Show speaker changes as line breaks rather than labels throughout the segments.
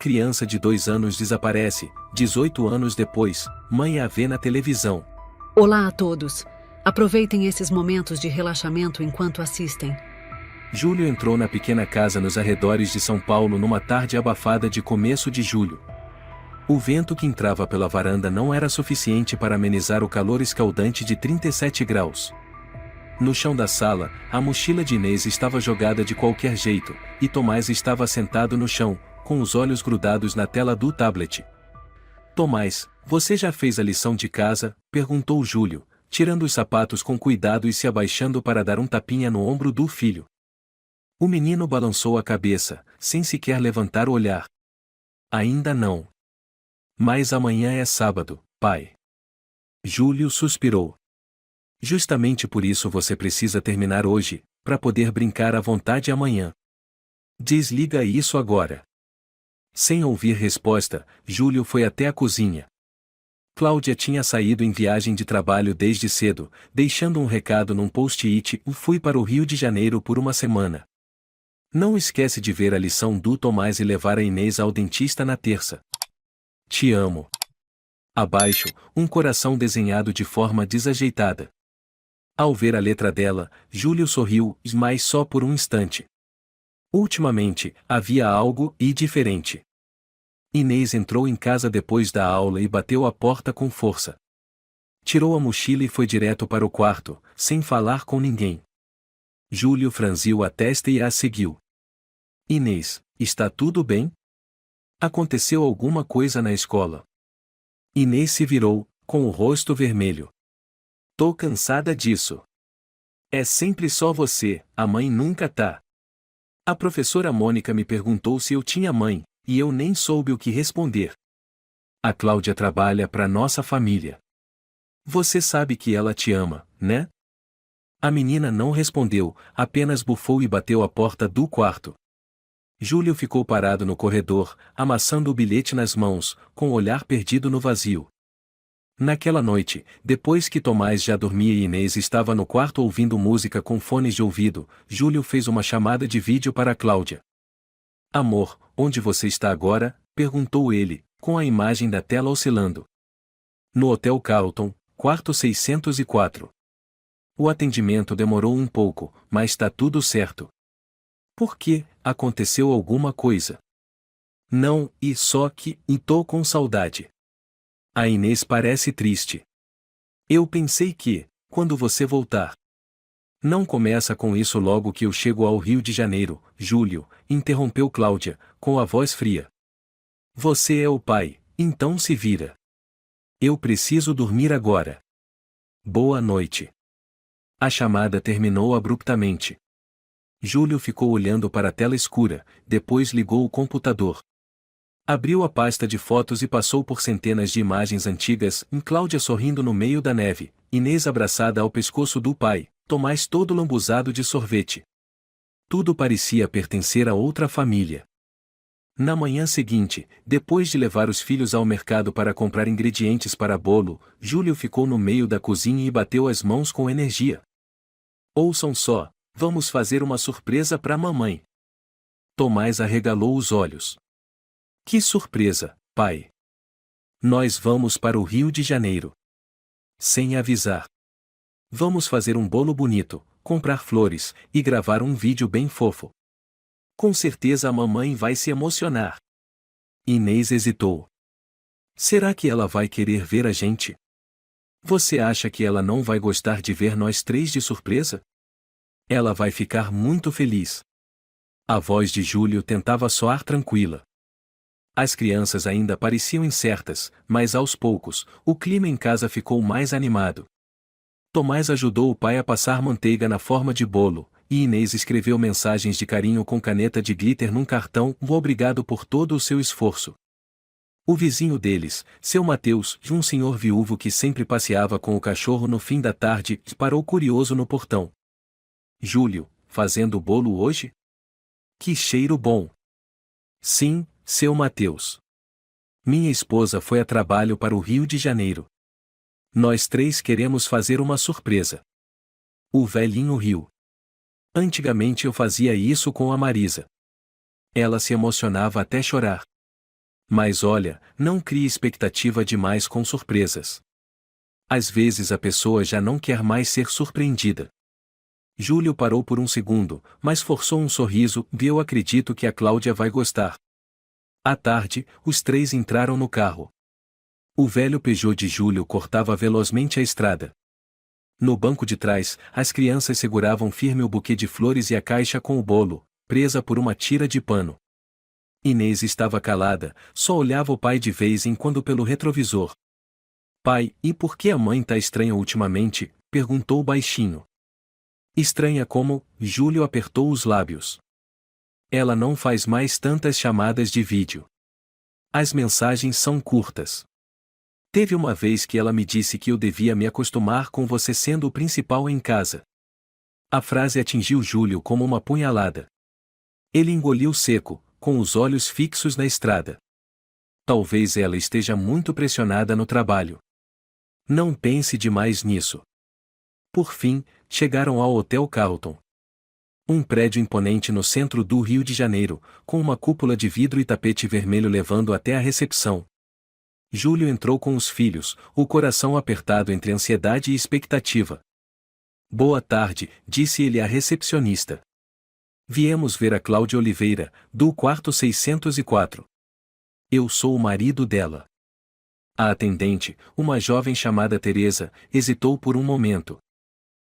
Criança de 2 anos desaparece, 18 anos depois, mãe a vê na televisão.
Olá a todos. Aproveitem esses momentos de relaxamento enquanto assistem.
Júlio entrou na pequena casa nos arredores de São Paulo numa tarde abafada de começo de julho. O vento que entrava pela varanda não era suficiente para amenizar o calor escaldante de 37 graus. No chão da sala, a mochila de Inês estava jogada de qualquer jeito, e Tomás estava sentado no chão, com os olhos grudados na tela do tablet. Tomás, você já fez a lição de casa? Perguntou Júlio, tirando os sapatos com cuidado e se abaixando para dar um tapinha no ombro do filho. O menino balançou a cabeça, sem sequer levantar o olhar. Ainda não. Mas amanhã é sábado, pai. Júlio suspirou. Justamente por isso você precisa terminar hoje, para poder brincar à vontade amanhã. Desliga isso agora. Sem ouvir resposta, Júlio foi até a cozinha. Cláudia tinha saído em viagem de trabalho desde cedo, deixando um recado num post-it: fui para o Rio de Janeiro por uma semana. Não esquece de ver a lição do Tomás e levar a Inês ao dentista na terça. Te amo. Abaixo, um coração desenhado de forma desajeitada. Ao ver a letra dela, Júlio sorriu, mas só por um instante. Ultimamente, havia algo diferente. Inês entrou em casa depois da aula e bateu a porta com força. Tirou a mochila e foi direto para o quarto, sem falar com ninguém. Júlio franziu a testa e a seguiu. Inês, está tudo bem? Aconteceu alguma coisa na escola? Inês se virou, com o rosto vermelho. Tô cansada disso. É sempre só você, a mãe nunca tá. A professora Mônica me perguntou se eu tinha mãe, e eu nem soube o que responder. A Cláudia trabalha para nossa família. Você sabe que ela te ama, né? A menina não respondeu, apenas bufou e bateu a porta do quarto. Júlio ficou parado no corredor, amassando o bilhete nas mãos, com o olhar perdido no vazio. Naquela noite, depois que Tomás já dormia e Inês estava no quarto ouvindo música com fones de ouvido, Júlio fez uma chamada de vídeo para Cláudia. Amor, onde você está agora? Perguntou ele, com a imagem da tela oscilando. No Hotel Carlton, quarto 604. O atendimento demorou um pouco, mas tá tudo certo. Por quê? Aconteceu alguma coisa? Não, e só que, tô com saudade. A Inês parece triste. Eu pensei que, quando você voltar. Não começa com isso logo que eu chego ao Rio de Janeiro, Júlio, interrompeu Cláudia, com a voz fria. Você é o pai, então se vira. Eu preciso dormir agora. Boa noite. A chamada terminou abruptamente. Júlio ficou olhando para a tela escura, depois ligou o computador. Abriu a pasta de fotos e passou por centenas de imagens antigas, Cláudia sorrindo no meio da neve, Inês abraçada ao pescoço do pai, Tomás todo lambuzado de sorvete. Tudo parecia pertencer a outra família. Na manhã seguinte, depois de levar os filhos ao mercado para comprar ingredientes para bolo, Júlio ficou no meio da cozinha e bateu as mãos com energia. Ouçam só, vamos fazer uma surpresa para mamãe. Tomás arregalou os olhos. Que surpresa, pai! Nós vamos para o Rio de Janeiro. Sem avisar. Vamos fazer um bolo bonito, comprar flores, e gravar um vídeo bem fofo. Com certeza a mamãe vai se emocionar. Inês hesitou. Será que ela vai querer ver a gente? Você acha que ela não vai gostar de ver nós três de surpresa? Ela vai ficar muito feliz. A voz de Júlio tentava soar tranquila. As crianças ainda pareciam incertas, mas aos poucos, o clima em casa ficou mais animado. Tomás ajudou o pai a passar manteiga na forma de bolo, e Inês escreveu mensagens de carinho com caneta de glitter num cartão, obrigado por todo o seu esforço. O vizinho deles, seu Mateus, um senhor viúvo que sempre passeava com o cachorro no fim da tarde, parou curioso no portão. Júlio, fazendo o bolo hoje? Que cheiro bom! Sim, seu Mateus. Minha esposa foi a trabalho para o Rio de Janeiro. Nós três queremos fazer uma surpresa. O velhinho riu. Antigamente eu fazia isso com a Marisa. Ela se emocionava até chorar. Mas olha, não crie expectativa demais com surpresas. Às vezes a pessoa já não quer mais ser surpreendida. Júlio parou por um segundo, mas forçou um sorriso. Eu acredito que a Cláudia vai gostar. À tarde, os três entraram no carro. O velho Peugeot de Júlio cortava velozmente a estrada. No banco de trás, as crianças seguravam firme o buquê de flores e a caixa com o bolo, presa por uma tira de pano. Inês estava calada, só olhava o pai de vez em quando pelo retrovisor. Pai, e por que a mãe tá estranha ultimamente? Perguntou baixinho. Estranha como? Júlio apertou os lábios. Ela não faz mais tantas chamadas de vídeo. As mensagens são curtas. Teve uma vez que ela me disse que eu devia me acostumar com você sendo o principal em casa. A frase atingiu Júlio como uma punhalada. Ele engoliu seco, com os olhos fixos na estrada. Talvez ela esteja muito pressionada no trabalho. Não pense demais nisso. Por fim, chegaram ao Hotel Carlton. Um prédio imponente no centro do Rio de Janeiro, com uma cúpula de vidro e tapete vermelho levando até a recepção. Júlio entrou com os filhos, o coração apertado entre ansiedade e expectativa. Boa tarde, disse ele à recepcionista. Viemos ver a Cláudia Oliveira, do quarto 604. Eu sou o marido dela. A atendente, uma jovem chamada Teresa, hesitou por um momento.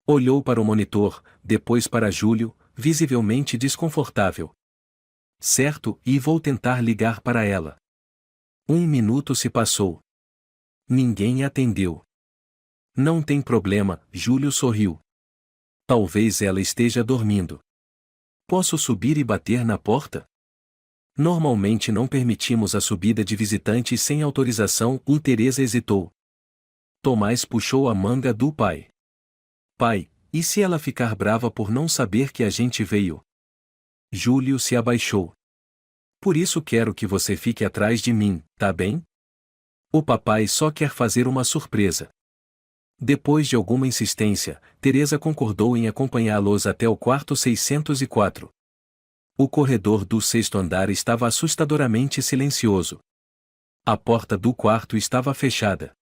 Olhou para o monitor, depois para Júlio, visivelmente desconfortável. Certo, e vou tentar ligar para ela. 1 minuto se passou. Ninguém atendeu. Não tem problema, Júlio sorriu. Talvez ela esteja dormindo. Posso subir e bater na porta? Normalmente não permitimos a subida de visitantes sem autorização. Teresa hesitou. Tomás puxou a manga do pai. Pai, e se ela ficar brava por não saber que a gente veio? Júlio se abaixou. Por isso quero que você fique atrás de mim, tá bem? O papai só quer fazer uma surpresa. Depois de alguma insistência, Teresa concordou em acompanhá-los até o quarto 604. O corredor do sexto andar estava assustadoramente silencioso. A porta do quarto estava fechada.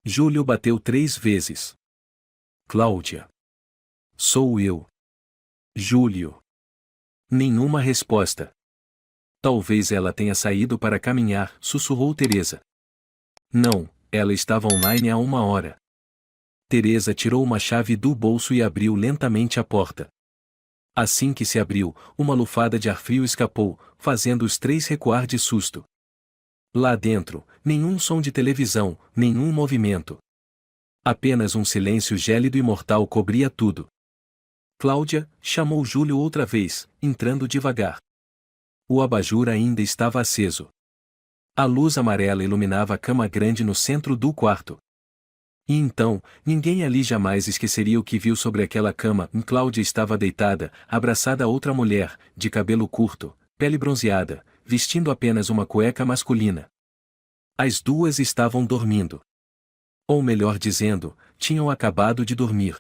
Júlio bateu 3 vezes. Cláudia. Sou eu. Júlio. Nenhuma resposta. Talvez ela tenha saído para caminhar, sussurrou Teresa. Não, ela estava online há 1 hora. Teresa tirou uma chave do bolso e abriu lentamente a porta. Assim que se abriu, uma lufada de ar frio escapou, fazendo os três recuar de susto. Lá dentro, nenhum som de televisão, nenhum movimento. Apenas um silêncio gélido e mortal cobria tudo. Cláudia, chamou Júlio outra vez, entrando devagar. O abajur ainda estava aceso. A luz amarela iluminava a cama grande no centro do quarto. E então, ninguém ali jamais esqueceria o que viu sobre aquela cama. Cláudia estava deitada, abraçada a outra mulher, de cabelo curto, pele bronzeada, vestindo apenas uma cueca masculina. As duas estavam dormindo. Ou melhor dizendo, tinham acabado de dormir.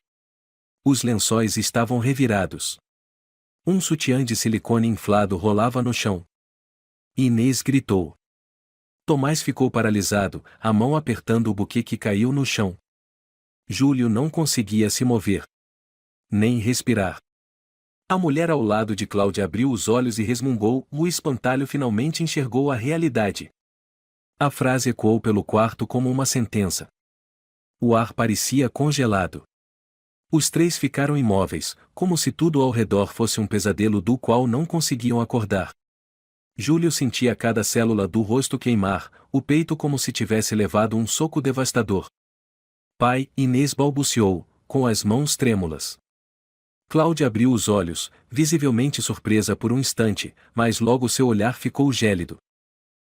Os lençóis estavam revirados. Um sutiã de silicone inflado rolava no chão. Inês gritou. Tomás ficou paralisado, a mão apertando o buquê que caiu no chão. Júlio não conseguia se mover. Nem respirar. A mulher ao lado de Cláudia abriu os olhos e resmungou. O espantalho finalmente enxergou a realidade. A frase ecoou pelo quarto como uma sentença. O ar parecia congelado. Os três ficaram imóveis, como se tudo ao redor fosse um pesadelo do qual não conseguiam acordar. Júlio sentia cada célula do rosto queimar, o peito como se tivesse levado um soco devastador. Pai, Inês balbuciou, com as mãos trêmulas. Cláudia abriu os olhos, visivelmente surpresa por um instante, mas logo seu olhar ficou gélido.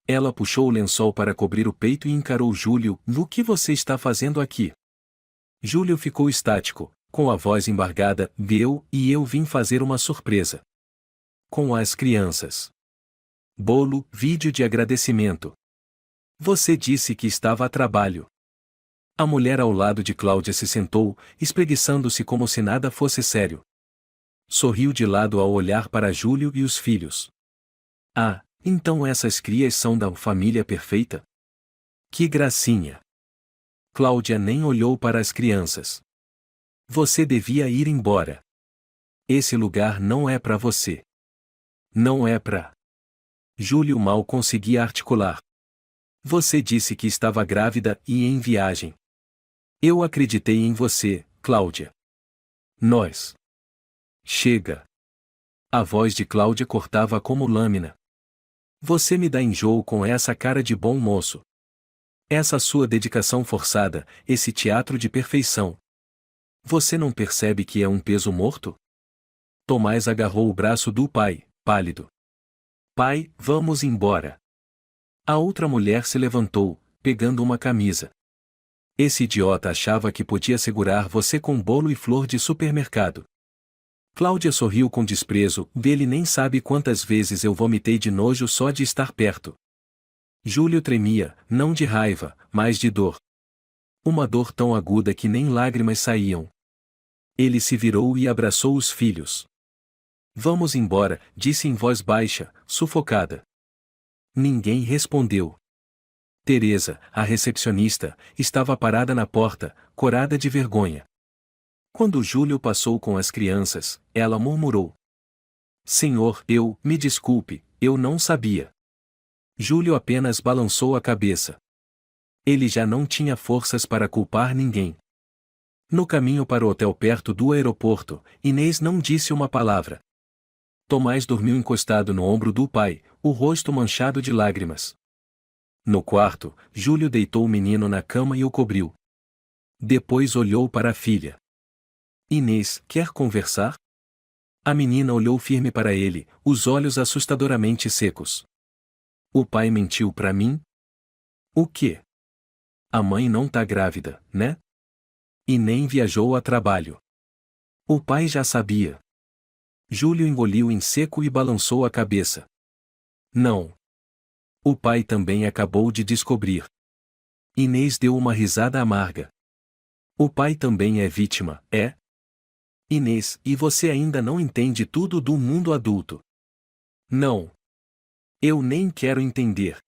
Ela puxou o lençol para cobrir o peito e encarou Júlio. O que você está fazendo aqui? Júlio ficou estático, com a voz embargada. Eu vim fazer uma surpresa. Com as crianças. Bolo, vídeo de agradecimento. Você disse que estava a trabalho. A mulher ao lado de Cláudia se sentou, espreguiçando-se como se nada fosse sério. Sorriu de lado ao olhar para Júlio e os filhos. Ah, Então essas crias são da família perfeita? Que gracinha! Cláudia nem olhou para as crianças. Você devia ir embora. Esse lugar não é para você. Não é pra. Júlio mal conseguia articular. Você disse que estava grávida e em viagem. Eu acreditei em você, Cláudia. Nós. Chega. A voz de Cláudia cortava como lâmina. Você me dá enjoo com essa cara de bom moço. Essa sua dedicação forçada, esse teatro de perfeição. Você não percebe que é um peso morto? Tomás agarrou o braço do pai, pálido. Pai, vamos embora. A outra mulher se levantou, pegando uma camisa. Esse idiota achava que podia segurar você com bolo e flor de supermercado. Cláudia sorriu com desprezo, ele nem sabe quantas vezes eu vomitei de nojo só de estar perto. Júlio tremia, não de raiva, mas de dor. Uma dor tão aguda que nem lágrimas saíam. Ele se virou e abraçou os filhos. Vamos embora, disse em voz baixa, sufocada. Ninguém respondeu. Teresa, a recepcionista, estava parada na porta, corada de vergonha. Quando Júlio passou com as crianças, ela murmurou. Senhor, me desculpe, eu não sabia. Júlio apenas balançou a cabeça. Ele já não tinha forças para culpar ninguém. No caminho para o hotel perto do aeroporto, Inês não disse uma palavra. Tomás dormiu encostado no ombro do pai, o rosto manchado de lágrimas. No quarto, Júlio deitou o menino na cama e o cobriu. Depois olhou para a filha. Inês, quer conversar? A menina olhou firme para ele, os olhos assustadoramente secos. O pai mentiu para mim? O quê? A mãe não tá grávida, né? E nem viajou a trabalho. O pai já sabia. Júlio engoliu em seco e balançou a cabeça. Não. O pai também acabou de descobrir. Inês deu uma risada amarga. O pai também é vítima, é? Inês, e você ainda não entende tudo do mundo adulto. Não. Eu nem quero entender.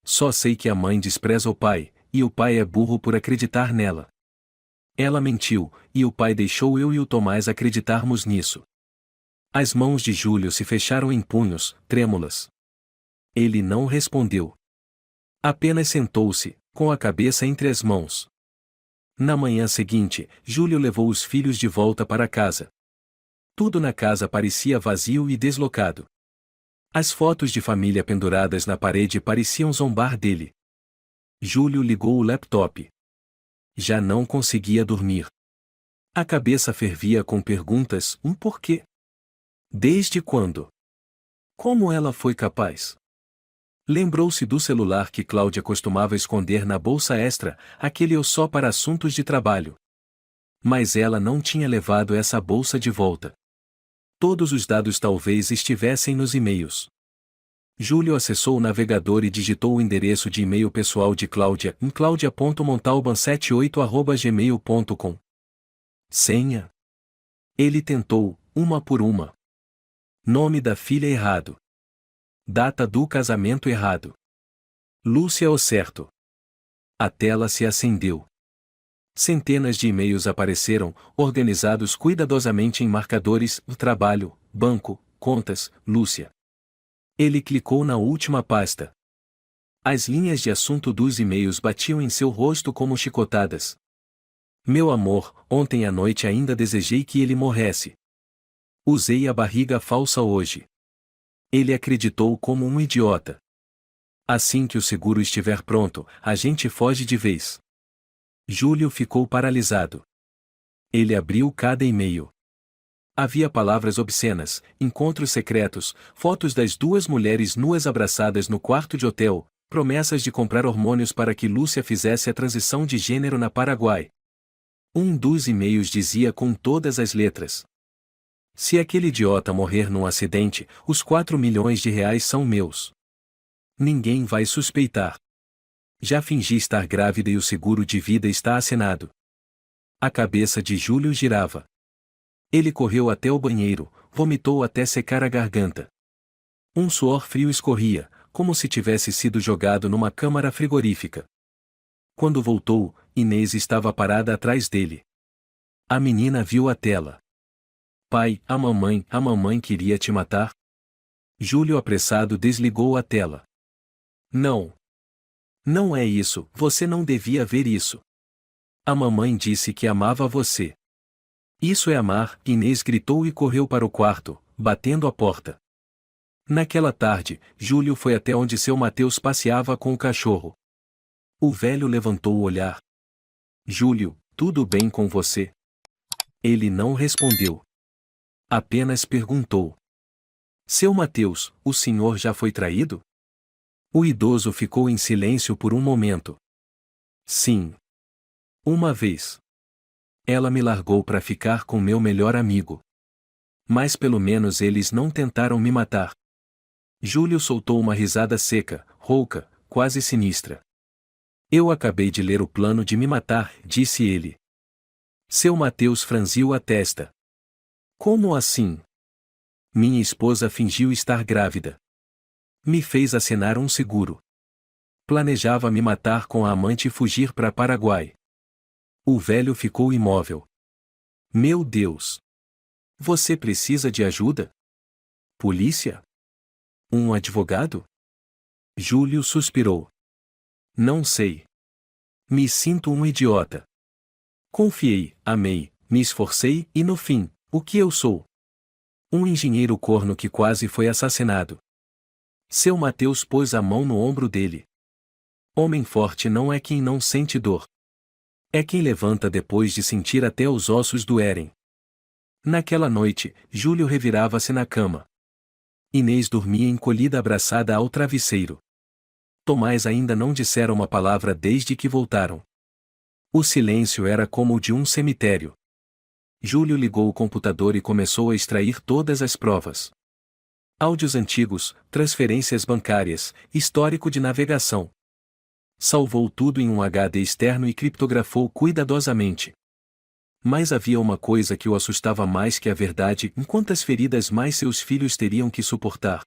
Só sei que a mãe despreza o pai, e o pai é burro por acreditar nela. Ela mentiu, e o pai deixou eu e o Tomás acreditarmos nisso. As mãos de Júlio se fecharam em punhos, trêmulas. Ele não respondeu. Apenas sentou-se, com a cabeça entre as mãos. Na manhã seguinte, Júlio levou os filhos de volta para casa. Tudo na casa parecia vazio e deslocado. As fotos de família penduradas na parede pareciam zombar dele. Júlio ligou o laptop. Já não conseguia dormir. A cabeça fervia com perguntas, porquê? Desde quando? Como ela foi capaz? Lembrou-se do celular que Cláudia costumava esconder na bolsa extra, aquele só para assuntos de trabalho. Mas ela não tinha levado essa bolsa de volta. Todos os dados talvez estivessem nos e-mails. Júlio acessou o navegador e digitou o endereço de e-mail pessoal de Cláudia em claudia.montalban78@gmail.com. Senha? Ele tentou, uma por uma. Nome da filha errado. Data do casamento errado. Lúcia o certo. A tela se acendeu. Centenas de e-mails apareceram, organizados cuidadosamente em marcadores, trabalho, banco, contas, Lúcia. Ele clicou na última pasta. As linhas de assunto dos e-mails batiam em seu rosto como chicotadas. Meu amor, ontem à noite ainda desejei que ele morresse. Usei a barriga falsa hoje. Ele acreditou como um idiota. Assim que o seguro estiver pronto, a gente foge de vez. Júlio ficou paralisado. Ele abriu cada e-mail. Havia palavras obscenas, encontros secretos, fotos das duas mulheres nuas abraçadas no quarto de hotel, promessas de comprar hormônios para que Lúcia fizesse a transição de gênero na Paraguai. Um dos e-mails dizia com todas as letras: se aquele idiota morrer num acidente, os 4 milhões de reais são meus. Ninguém vai suspeitar. Já fingi estar grávida e o seguro de vida está assinado. A cabeça de Júlio girava. Ele correu até o banheiro, vomitou até secar a garganta. Um suor frio escorria, como se tivesse sido jogado numa câmara frigorífica. Quando voltou, Inês estava parada atrás dele. A menina viu a tela. Pai, a mamãe queria te matar? Júlio apressado desligou a tela. Não. Não é isso, você não devia ver isso. A mamãe disse que amava você. Isso é amar, Inês gritou e correu para o quarto, batendo a porta. Naquela tarde, Júlio foi até onde seu Mateus passeava com o cachorro. O velho levantou o olhar. Júlio, tudo bem com você? Ele não respondeu. Apenas perguntou. Seu Mateus, o senhor já foi traído? O idoso ficou em silêncio por um momento. Sim. Uma vez. Ela me largou para ficar com meu melhor amigo. Mas pelo menos eles não tentaram me matar. Júlio soltou uma risada seca, rouca, quase sinistra. Eu acabei de ler o plano de me matar, disse ele. Seu Mateus franziu a testa. Como assim? Minha esposa fingiu estar grávida. Me fez assinar um seguro. Planejava me matar com a amante e fugir para Paraguai. O velho ficou imóvel. Meu Deus! Você precisa de ajuda? Polícia? Um advogado? Júlio suspirou. Não sei. Me sinto um idiota. Confiei, amei, me esforcei e no fim, o que eu sou? Um engenheiro corno que quase foi assassinado. Seu Mateus pôs a mão no ombro dele. Homem forte não é quem não sente dor. É quem levanta depois de sentir até os ossos doerem. Naquela noite, Júlio revirava-se na cama. Inês dormia encolhida abraçada ao travesseiro. Tomás ainda não dissera uma palavra desde que voltaram. O silêncio era como o de um cemitério. Júlio ligou o computador e começou a extrair todas as provas. Áudios antigos, transferências bancárias, histórico de navegação. Salvou tudo em um HD externo e criptografou cuidadosamente. Mas havia uma coisa que o assustava mais que a verdade: quantas feridas mais seus filhos teriam que suportar.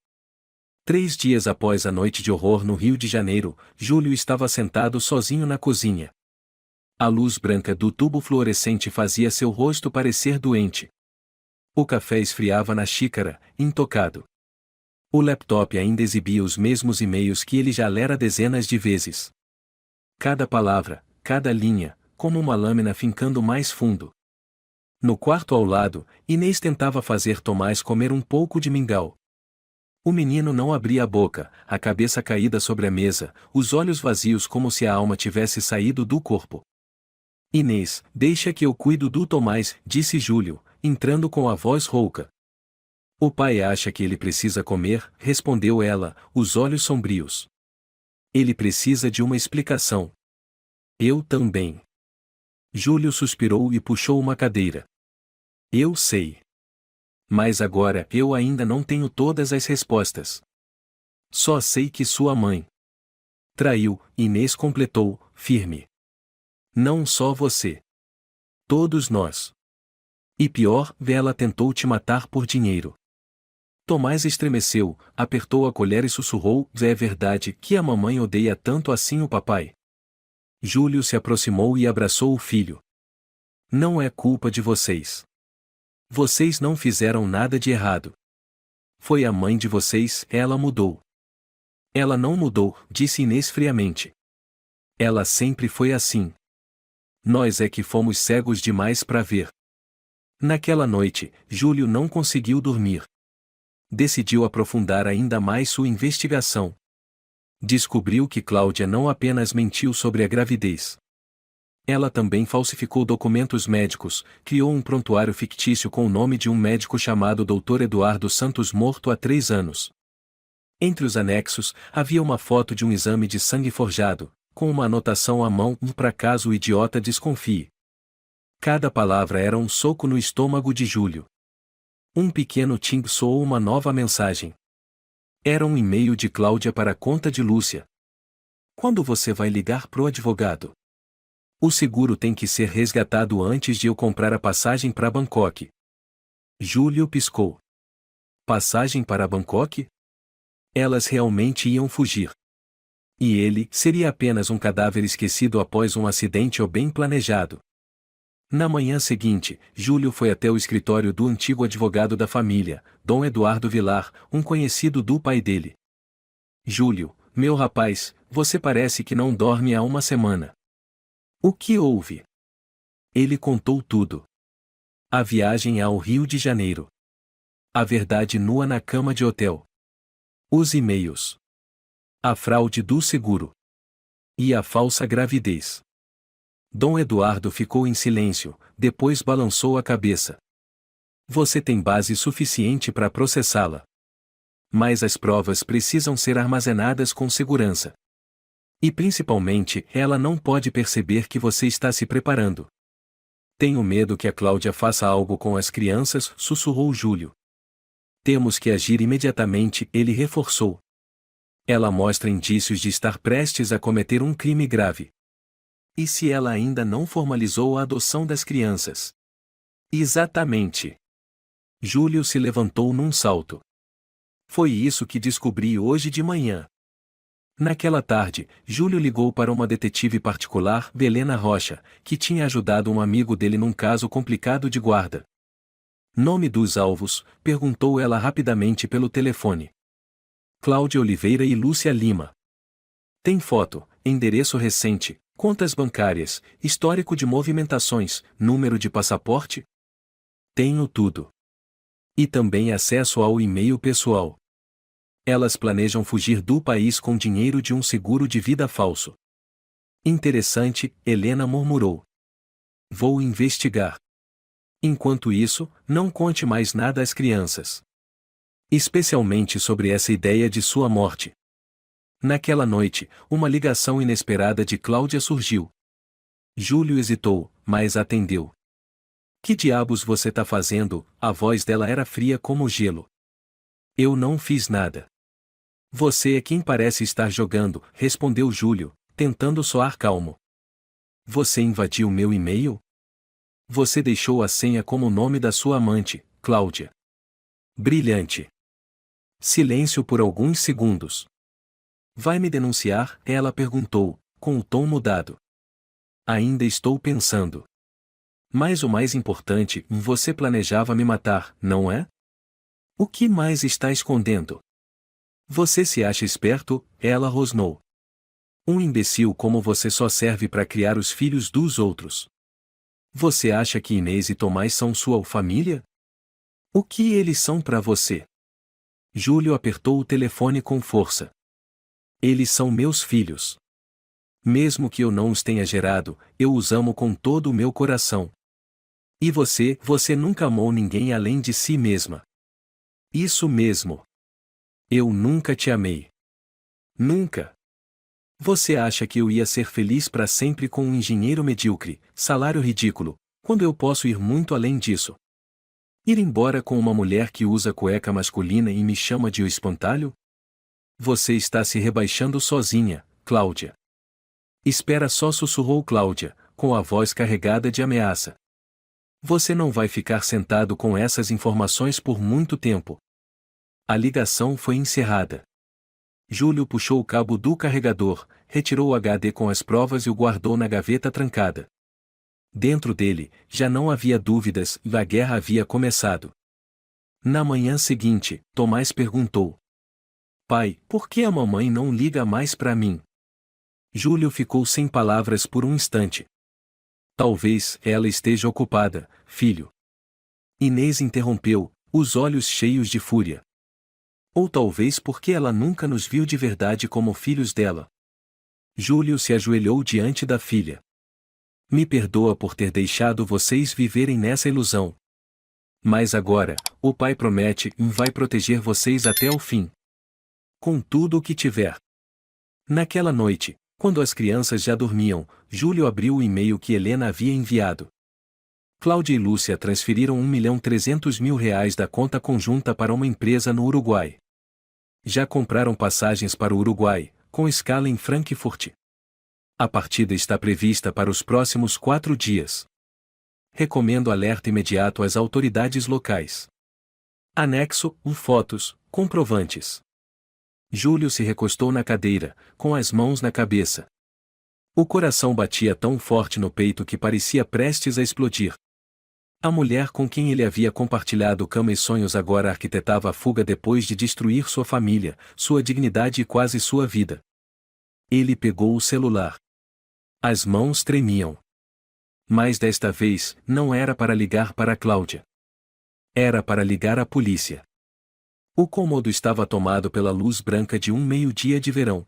3 dias após a noite de horror no Rio de Janeiro, Júlio estava sentado sozinho na cozinha. A luz branca do tubo fluorescente fazia seu rosto parecer doente. O café esfriava na xícara, intocado. O laptop ainda exibia os mesmos e-mails que ele já lera dezenas de vezes. Cada palavra, cada linha, como uma lâmina fincando mais fundo. No quarto ao lado, Inês tentava fazer Tomás comer um pouco de mingau. O menino não abria a boca, a cabeça caída sobre a mesa, os olhos vazios como se a alma tivesse saído do corpo. Inês, deixa que eu cuido do Tomás, disse Júlio, entrando com a voz rouca. O pai acha que ele precisa comer, respondeu ela, os olhos sombrios. Ele precisa de uma explicação. Eu também. Júlio suspirou e puxou uma cadeira. Eu sei. Mas agora eu ainda não tenho todas as respostas. Só sei que sua mãe traiu, Inês completou, firme. Não só você. Todos nós. E pior, ela tentou te matar por dinheiro. Tomás estremeceu, apertou a colher e sussurrou: é verdade que a mamãe odeia tanto assim o papai? Júlio se aproximou e abraçou o filho. Não é culpa de vocês. Vocês não fizeram nada de errado. Foi a mãe de vocês, ela mudou. Ela não mudou, disse Inês friamente. Ela sempre foi assim. Nós é que fomos cegos demais para ver. Naquela noite, Júlio não conseguiu dormir. Decidiu aprofundar ainda mais sua investigação. Descobriu que Cláudia não apenas mentiu sobre a gravidez. Ela também falsificou documentos médicos, criou um prontuário fictício com o nome de um médico chamado Dr. Eduardo Santos morto há 3 anos. Entre os anexos, havia uma foto de um exame de sangue forjado, com uma anotação à mão para caso o idiota desconfie. Cada palavra era um soco no estômago de Júlio. Um pequeno tim soou uma nova mensagem. Era um e-mail de Cláudia para a conta de Lúcia. Quando você vai ligar pro advogado? O seguro tem que ser resgatado antes de eu comprar a passagem para Bangkok. Júlio piscou. Passagem para Bangkok? Elas realmente iam fugir. E ele seria apenas um cadáver esquecido após um acidente ou bem planejado. Na manhã seguinte, Júlio foi até o escritório do antigo advogado da família, Dom Eduardo Vilar, um conhecido do pai dele. Júlio, meu rapaz, você parece que não dorme há uma semana. O que houve? Ele contou tudo. A viagem ao Rio de Janeiro. A verdade nua na cama de hotel. Os e-mails. A fraude do seguro. E a falsa gravidez. Dom Eduardo ficou em silêncio, depois balançou a cabeça. Você tem base suficiente para processá-la. Mas as provas precisam ser armazenadas com segurança. E principalmente, ela não pode perceber que você está se preparando. Tenho medo que a Cláudia faça algo com as crianças, sussurrou Júlio. Temos que agir imediatamente, ele reforçou. Ela mostra indícios de estar prestes a cometer um crime grave. E se ela ainda não formalizou a adoção das crianças? Exatamente. Júlio se levantou num salto. Foi isso que descobri hoje de manhã. Naquela tarde, Júlio ligou para uma detetive particular, Helena Rocha, que tinha ajudado um amigo dele num caso complicado de guarda. Nome dos alvos, perguntou ela rapidamente pelo telefone. Cláudia Oliveira e Lúcia Lima. Tem foto, endereço recente, contas bancárias, histórico de movimentações, número de passaporte? Tenho tudo. E também acesso ao e-mail pessoal. Elas planejam fugir do país com dinheiro de um seguro de vida falso. Interessante, Helena murmurou. Vou investigar. Enquanto isso, não conte mais nada às crianças. Especialmente sobre essa ideia de sua morte. Naquela noite, uma ligação inesperada de Cláudia surgiu. Júlio hesitou, mas atendeu. Que diabos você tá fazendo? A voz dela era fria como gelo. Eu não fiz nada. Você é quem parece estar jogando, respondeu Júlio, tentando soar calmo. Você invadiu meu e-mail? Você deixou a senha como o nome da sua amante, Cláudia. Brilhante. Silêncio por alguns segundos. Vai me denunciar? Ela perguntou, com o tom mudado. Ainda estou pensando. Mas o mais importante, você planejava me matar, não é? O que mais está escondendo? Você se acha esperto? Ela rosnou. Um imbecil como você só serve para criar os filhos dos outros. Você acha que Inês e Tomás são sua família? O que eles são para você? Júlio apertou o telefone com força. Eles são meus filhos. Mesmo que eu não os tenha gerado, eu os amo com todo o meu coração. E você nunca amou ninguém além de si mesma. Isso mesmo. Eu nunca te amei. Nunca. Você acha que eu ia ser feliz para sempre com um engenheiro medíocre, salário ridículo, quando eu posso ir muito além disso? Ir embora com uma mulher que usa cueca masculina e me chama de o espantalho? Você está se rebaixando sozinha, Cláudia. Espera só, sussurrou Cláudia, com a voz carregada de ameaça. Você não vai ficar sentado com essas informações por muito tempo. A ligação foi encerrada. Júlio puxou o cabo do carregador, retirou o HD com as provas e o guardou na gaveta trancada. Dentro dele, já não havia dúvidas e a guerra havia começado. Na manhã seguinte, Tomás perguntou. Pai, por que a mamãe não liga mais para mim? Júlio ficou sem palavras por um instante. Talvez ela esteja ocupada, filho. Inês interrompeu, os olhos cheios de fúria. Ou talvez porque ela nunca nos viu de verdade como filhos dela. Júlio se ajoelhou diante da filha. Me perdoa por ter deixado vocês viverem nessa ilusão. Mas agora, o pai promete e vai proteger vocês até o fim. Com tudo o que tiver. Naquela noite, quando as crianças já dormiam, Júlio abriu o e-mail que Helena havia enviado. Cláudia e Lúcia transferiram R$ 1.300.000 da conta conjunta para uma empresa no Uruguai. Já compraram passagens para o Uruguai, com escala em Frankfurt. A partida está prevista para os próximos 4 dias. Recomendo alerta imediato às autoridades locais. Anexo: fotos, comprovantes. Júlio se recostou na cadeira, com as mãos na cabeça. O coração batia tão forte no peito que parecia prestes a explodir. A mulher com quem ele havia compartilhado cama e sonhos agora arquitetava a fuga depois de destruir sua família, sua dignidade e quase sua vida. Ele pegou o celular. As mãos tremiam. Mas desta vez, não era para ligar para Cláudia. Era para ligar à polícia. O cômodo estava tomado pela luz branca de um meio-dia de verão.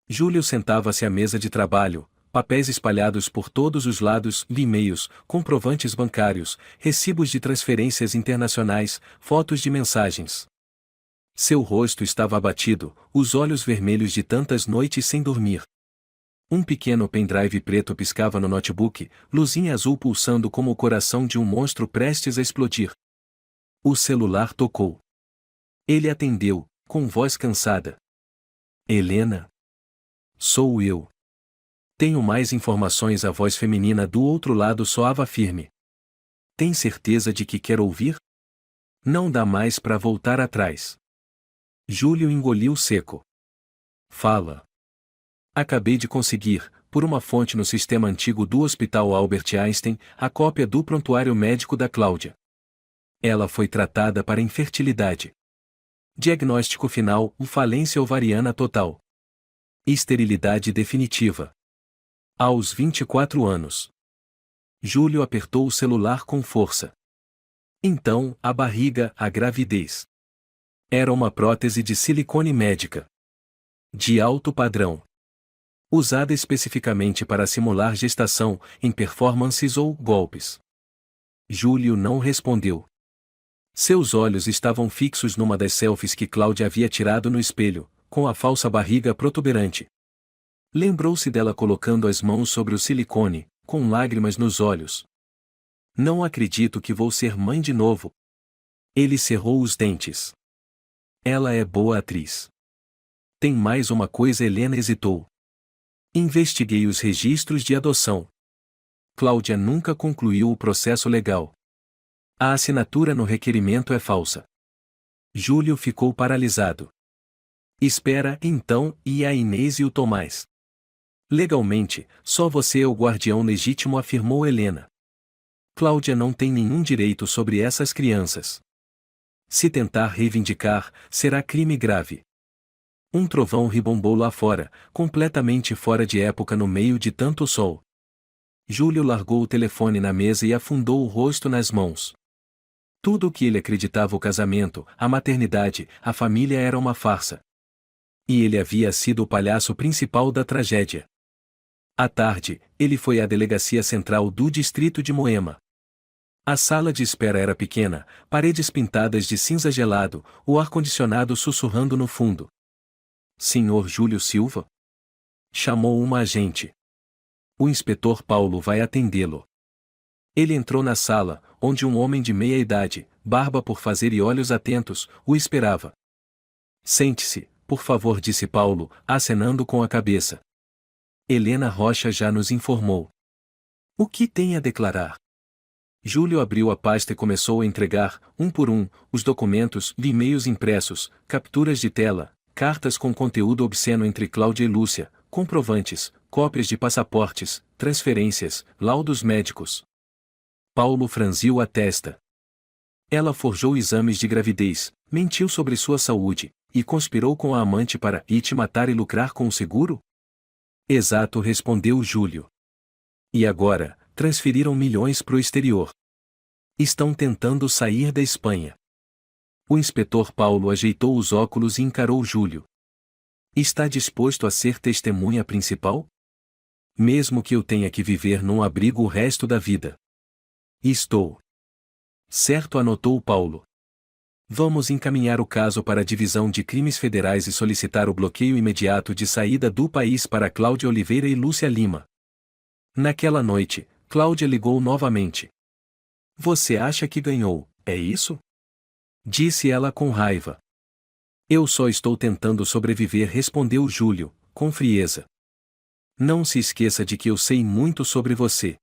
Júlio sentava-se à mesa de trabalho, papéis espalhados por todos os lados, e-mails, comprovantes bancários, recibos de transferências internacionais, fotos de mensagens. Seu rosto estava abatido, os olhos vermelhos de tantas noites sem dormir. Um pequeno pendrive preto piscava no notebook, luzinha azul pulsando como o coração de um monstro prestes a explodir. O celular tocou. Ele atendeu, com voz cansada. Helena? Sou eu. Tenho mais informações. A voz feminina do outro lado soava firme. Tem certeza de que quer ouvir? Não dá mais para voltar atrás. Júlio engoliu seco. Fala. Acabei de conseguir, por uma fonte no sistema antigo do Hospital Albert Einstein, a cópia do prontuário médico da Cláudia. Ela foi tratada para infertilidade. Diagnóstico final: falência ovariana total. Esterilidade definitiva. Aos 24 anos. Júlio apertou o celular com força. Então, a barriga, a gravidez. Era uma prótese de silicone médica. De alto padrão. Usada especificamente para simular gestação, em performances ou golpes. Júlio não respondeu. Seus olhos estavam fixos numa das selfies que Cláudia havia tirado no espelho, com a falsa barriga protuberante. Lembrou-se dela colocando as mãos sobre o silicone, com lágrimas nos olhos. Não acredito que vou ser mãe de novo. Ele cerrou os dentes. Ela é boa atriz. Tem mais uma coisa. Helena hesitou. Investiguei os registros de adoção. Cláudia nunca concluiu o processo legal. A assinatura no requerimento é falsa. Júlio ficou paralisado. Espera, então, e a Inês e o Tomás? Legalmente, só você é o guardião legítimo, afirmou Helena. Cláudia não tem nenhum direito sobre essas crianças. Se tentar reivindicar, será crime grave. Um trovão ribombou lá fora, completamente fora de época no meio de tanto sol. Júlio largou o telefone na mesa e afundou o rosto nas mãos. Tudo o que ele acreditava: o casamento, a maternidade, a família, era uma farsa. E ele havia sido o palhaço principal da tragédia. À tarde, ele foi à delegacia central do distrito de Moema. A sala de espera era pequena, paredes pintadas de cinza gelado, o ar-condicionado sussurrando no fundo. Senhor Júlio Silva? Chamou uma agente. O inspetor Paulo vai atendê-lo. Ele entrou na sala, onde um homem de meia idade, barba por fazer e olhos atentos, o esperava. Sente-se, por favor, disse Paulo, acenando com a cabeça. Helena Rocha já nos informou. O que tem a declarar? Júlio abriu a pasta e começou a entregar, um por um, os documentos, e-mails impressos, capturas de tela, cartas com conteúdo obsceno entre Cláudia e Lúcia, comprovantes, cópias de passaportes, transferências, laudos médicos. Paulo franziu a testa. Ela forjou exames de gravidez, mentiu sobre sua saúde, e conspirou com a amante para te matar e lucrar com o seguro? Exato, respondeu Júlio. E agora, transferiram milhões para o exterior. Estão tentando sair da Espanha. O inspetor Paulo ajeitou os óculos e encarou Júlio. Está disposto a ser testemunha principal? Mesmo que eu tenha que viver num abrigo o resto da vida. Estou. Certo, anotou Paulo. Vamos encaminhar o caso para a Divisão de Crimes Federais e solicitar o bloqueio imediato de saída do país para Cláudia Oliveira e Lúcia Lima. Naquela noite, Cláudia ligou novamente. Você acha que ganhou, é isso? Disse ela com raiva. Eu só estou tentando sobreviver, respondeu Júlio, com frieza. Não se esqueça de que eu sei muito sobre você.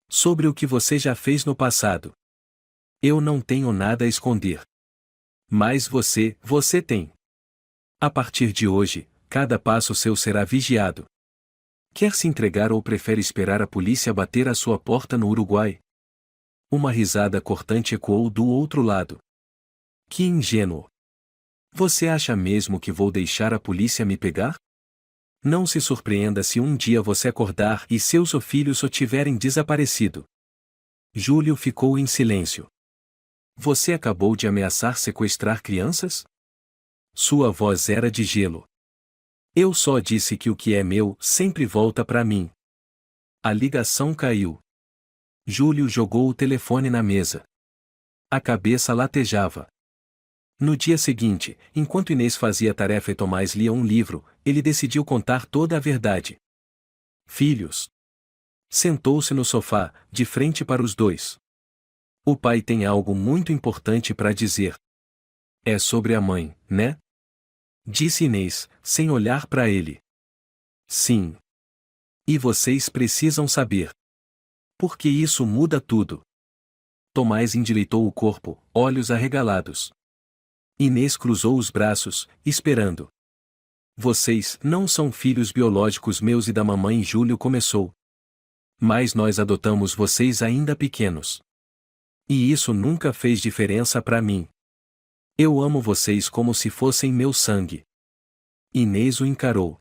Sobre o que você já fez no passado. Eu não tenho nada a esconder. Mas você tem. A partir de hoje, cada passo seu será vigiado. Quer se entregar ou prefere esperar a polícia bater à sua porta no Uruguai? Uma risada cortante ecoou do outro lado. Que ingênuo! Você acha mesmo que vou deixar a polícia me pegar? Não se surpreenda se um dia você acordar e seus filhos só tiverem desaparecido. Júlio ficou em silêncio. Você acabou de ameaçar sequestrar crianças? Sua voz era de gelo. Eu só disse que o que é meu sempre volta para mim. A ligação caiu. Júlio jogou o telefone na mesa. A cabeça latejava. No dia seguinte, enquanto Inês fazia tarefa e Tomás lia um livro, ele decidiu contar toda a verdade. Filhos. Sentou-se no sofá, de frente para os dois. O pai tem algo muito importante para dizer. É sobre a mãe, né? Disse Inês, sem olhar para ele. Sim. E vocês precisam saber. Porque isso muda tudo. Tomás endireitou o corpo, olhos arregalados. Inês cruzou os braços, esperando. Vocês não são filhos biológicos meus e da mamãe. Júlio começou. Mas nós adotamos vocês ainda pequenos. E isso nunca fez diferença para mim. Eu amo vocês como se fossem meu sangue. Inês o encarou.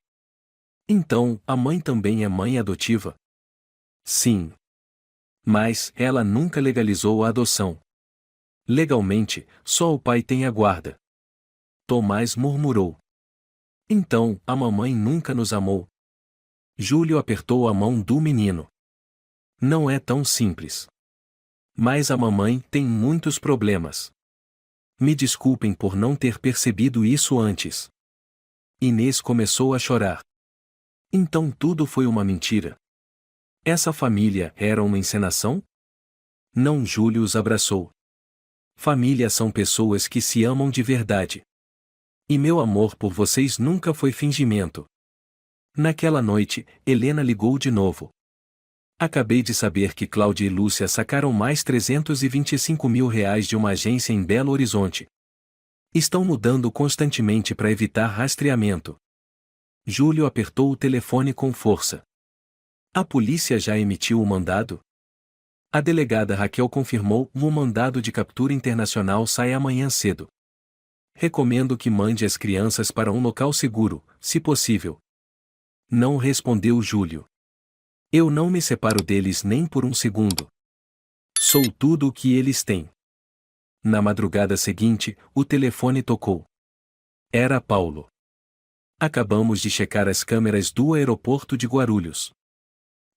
Então, a mãe também é mãe adotiva? Sim. Mas ela nunca legalizou a adoção. Legalmente, só o pai tem a guarda. Tomás murmurou. Então, a mamãe nunca nos amou. Júlio apertou a mão do menino. Não é tão simples. Mas a mamãe tem muitos problemas. Me desculpem por não ter percebido isso antes. Inês começou a chorar. Então tudo foi uma mentira. Essa família era uma encenação? Não. Júlio os abraçou. Família são pessoas que se amam de verdade. E meu amor por vocês nunca foi fingimento. Naquela noite, Helena ligou de novo. Acabei de saber que Cláudia e Lúcia sacaram mais R$325 mil de uma agência em Belo Horizonte. Estão mudando constantemente para evitar rastreamento. Júlio apertou o telefone com força. A polícia já emitiu o mandado? A delegada Raquel confirmou: o mandado de captura internacional sai amanhã cedo. Recomendo que mande as crianças para um local seguro, se possível. Não respondeu Júlio. Eu não me separo deles nem por um segundo. Sou tudo o que eles têm. Na madrugada seguinte, o telefone tocou. Era Paulo. Acabamos de checar as câmeras do aeroporto de Guarulhos.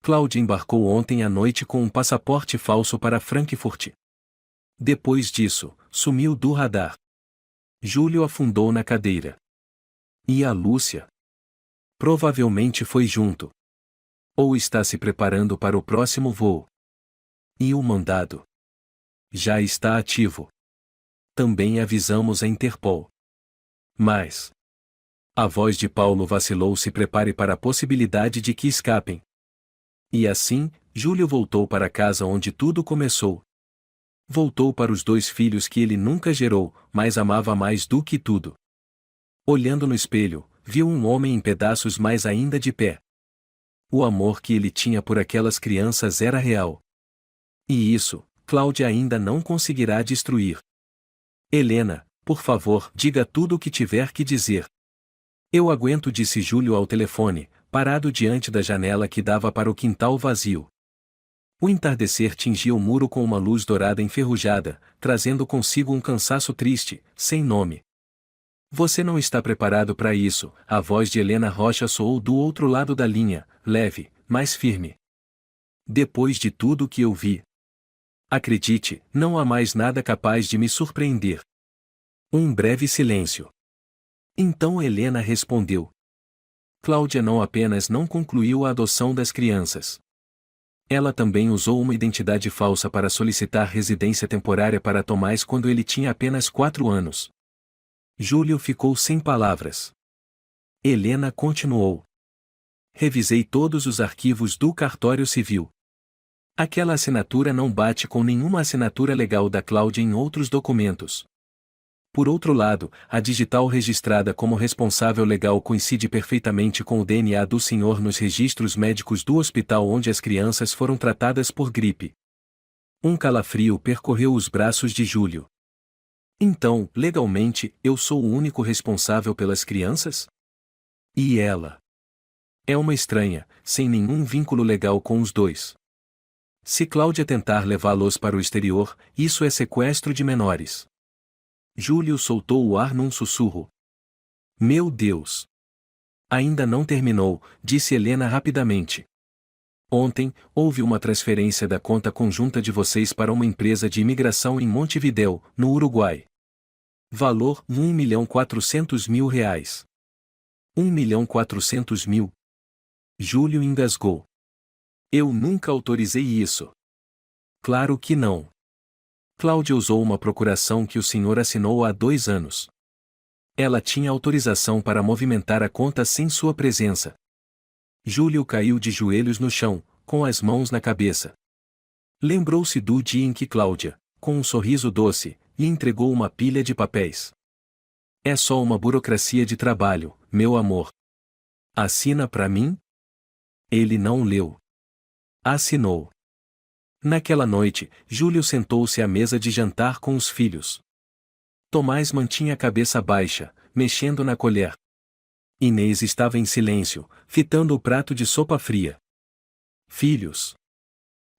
Cláudia embarcou ontem à noite com um passaporte falso para Frankfurt. Depois disso, sumiu do radar. Júlio afundou na cadeira. E a Lúcia? Provavelmente foi junto. Ou está se preparando para o próximo voo. E o mandado? Já está ativo. Também avisamos a Interpol. Mas a voz de Paulo vacilou: se prepare para a possibilidade de que escapem. E assim, Júlio voltou para casa onde tudo começou. Voltou para os dois filhos que ele nunca gerou, mas amava mais do que tudo. Olhando no espelho, viu um homem em pedaços, mas ainda de pé. O amor que ele tinha por aquelas crianças era real. E isso, Cláudia ainda não conseguirá destruir. Helena, por favor, diga tudo o que tiver que dizer. Eu aguento, disse Júlio ao telefone, parado diante da janela que dava para o quintal vazio. O entardecer tingia o muro com uma luz dourada enferrujada, trazendo consigo um cansaço triste, sem nome. Você não está preparado para isso. A voz de Helena Rocha soou do outro lado da linha, leve, mas firme. Depois de tudo que eu vi. Acredite, não há mais nada capaz de me surpreender. Um breve silêncio. Então Helena respondeu. Cláudia não apenas não concluiu a adoção das crianças. Ela também usou uma identidade falsa para solicitar residência temporária para Tomás quando ele tinha apenas 4 anos. Júlio ficou sem palavras. Helena continuou. Revisei todos os arquivos do cartório civil. Aquela assinatura não bate com nenhuma assinatura legal da Cláudia em outros documentos. Por outro lado, a digital registrada como responsável legal coincide perfeitamente com o DNA do senhor nos registros médicos do hospital onde as crianças foram tratadas por gripe. Um calafrio percorreu os braços de Júlio. Então, legalmente, eu sou o único responsável pelas crianças? E ela? É uma estranha, sem nenhum vínculo legal com os dois. Se Cláudia tentar levá-los para o exterior, isso é sequestro de menores. Júlio soltou o ar num sussurro. Meu Deus! Ainda não terminou, disse Helena rapidamente. Ontem, houve uma transferência da conta conjunta de vocês para uma empresa de imigração em Montevidéu, no Uruguai. Valor: R$ 1.400.000. 1.400.000? Júlio engasgou. Eu nunca autorizei isso. Claro que não. Cláudia usou uma procuração que o senhor assinou há 2 anos. Ela tinha autorização para movimentar a conta sem sua presença. Júlio caiu de joelhos no chão, com as mãos na cabeça. Lembrou-se do dia em que Cláudia, com um sorriso doce, lhe entregou uma pilha de papéis. É só uma burocracia de trabalho, meu amor. Assina para mim? Ele não leu. Assinou. Naquela noite, Júlio sentou-se à mesa de jantar com os filhos. Tomás mantinha a cabeça baixa, mexendo na colher. Inês estava em silêncio, fitando o prato de sopa fria. Filhos.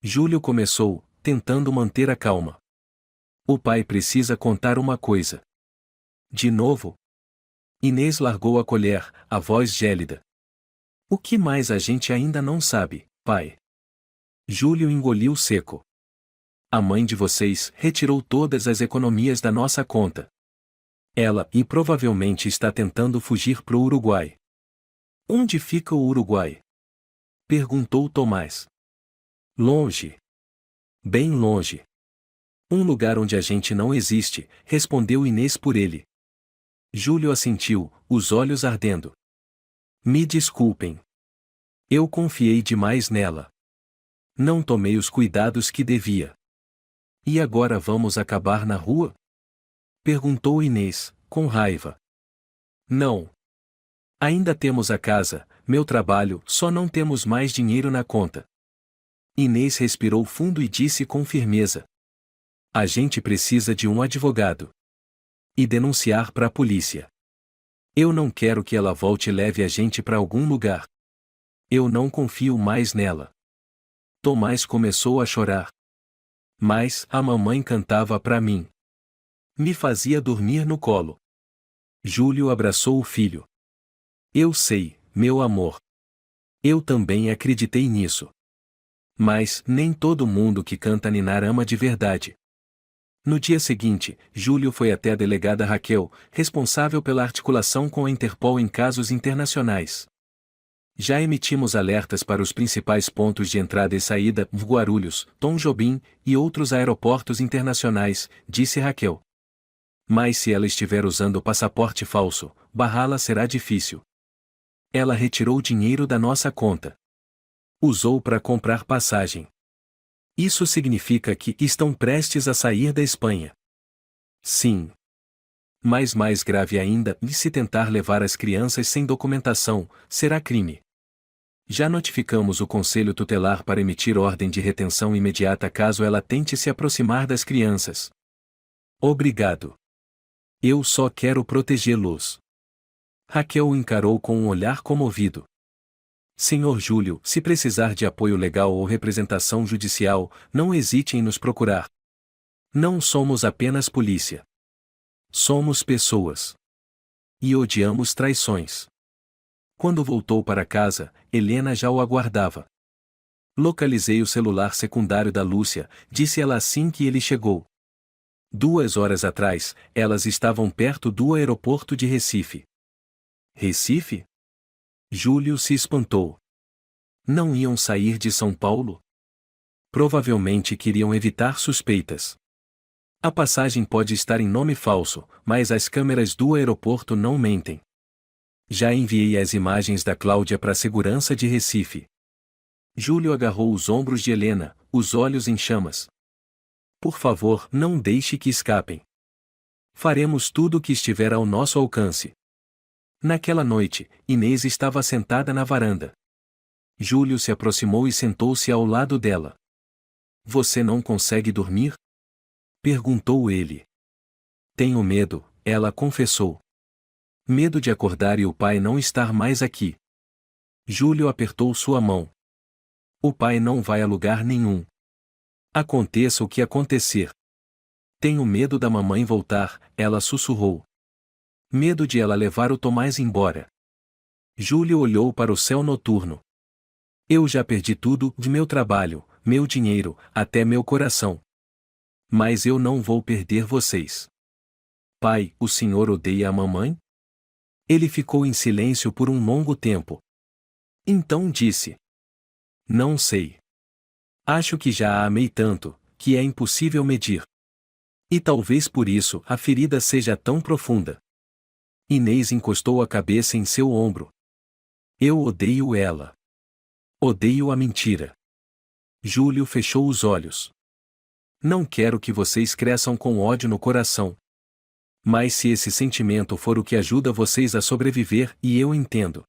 Júlio começou, tentando manter a calma. O pai precisa contar uma coisa. De novo? Inês largou a colher, a voz gélida. O que mais a gente ainda não sabe, pai? Júlio engoliu seco. A mãe de vocês retirou todas as economias da nossa conta. Ela provavelmente está tentando fugir pro Uruguai. Onde fica o Uruguai? Perguntou Tomás. Longe. Bem longe. Um lugar onde a gente não existe, respondeu Inês por ele. Júlio assentiu, os olhos ardendo. Me desculpem. Eu confiei demais nela. Não tomei os cuidados que devia. E agora vamos acabar na rua? Perguntou Inês, com raiva. Não. Ainda temos a casa, meu trabalho, só não temos mais dinheiro na conta. Inês respirou fundo e disse com firmeza. A gente precisa de um advogado. E denunciar para a polícia. Eu não quero que ela volte e leve a gente para algum lugar. Eu não confio mais nela. Tomás começou a chorar. Mas a mamãe cantava para mim. Me fazia dormir no colo. Júlio abraçou o filho. Eu sei, meu amor. Eu também acreditei nisso. Mas nem todo mundo que canta ninar ama de verdade. No dia seguinte, Júlio foi até a delegada Raquel, responsável pela articulação com a Interpol em casos internacionais. Já emitimos alertas para os principais pontos de entrada e saída, Guarulhos, Tom Jobim e outros aeroportos internacionais, disse Raquel. Mas se ela estiver usando passaporte falso, barrá-la será difícil. Ela retirou dinheiro da nossa conta. Usou para comprar passagem. Isso significa que estão prestes a sair da Espanha. Sim. Mas mais grave ainda, e se tentar levar as crianças sem documentação, será crime. Já notificamos o Conselho Tutelar para emitir ordem de retenção imediata caso ela tente se aproximar das crianças. Obrigado. Eu só quero protegê-los. Raquel o encarou com um olhar comovido. Senhor Júlio, se precisar de apoio legal ou representação judicial, não hesite em nos procurar. Não somos apenas polícia. Somos pessoas. E odiamos traições. Quando voltou para casa, Helena já o aguardava. Localizei o celular secundário da Lúcia, disse ela assim que ele chegou. 2 horas atrás, elas estavam perto do aeroporto de Recife. Recife? Júlio se espantou. Não iam sair de São Paulo? Provavelmente queriam evitar suspeitas. A passagem pode estar em nome falso, mas as câmeras do aeroporto não mentem. Já enviei as imagens da Cláudia para a segurança de Recife. Júlio agarrou os ombros de Helena, os olhos em chamas. Por favor, não deixe que escapem. Faremos tudo o que estiver ao nosso alcance. Naquela noite, Inês estava sentada na varanda. Júlio se aproximou e sentou-se ao lado dela. Você não consegue dormir? Perguntou ele. Tenho medo, ela confessou. Medo de acordar e o pai não estar mais aqui. Júlio apertou sua mão. O pai não vai a lugar nenhum. Aconteça o que acontecer. Tenho medo da mamãe voltar, ela sussurrou. Medo de ela levar o Tomás embora. Júlio olhou para o céu noturno. Eu já perdi tudo, de meu trabalho, meu dinheiro, até meu coração. Mas eu não vou perder vocês. Pai, o senhor odeia a mamãe? Ele ficou em silêncio por um longo tempo. Então disse. Não sei. Acho que já a amei tanto, que é impossível medir. E talvez por isso a ferida seja tão profunda. Inês encostou a cabeça em seu ombro. Eu odeio ela. Odeio a mentira. Júlio fechou os olhos. Não quero que vocês cresçam com ódio no coração. Mas se esse sentimento for o que ajuda vocês a sobreviver, e eu entendo.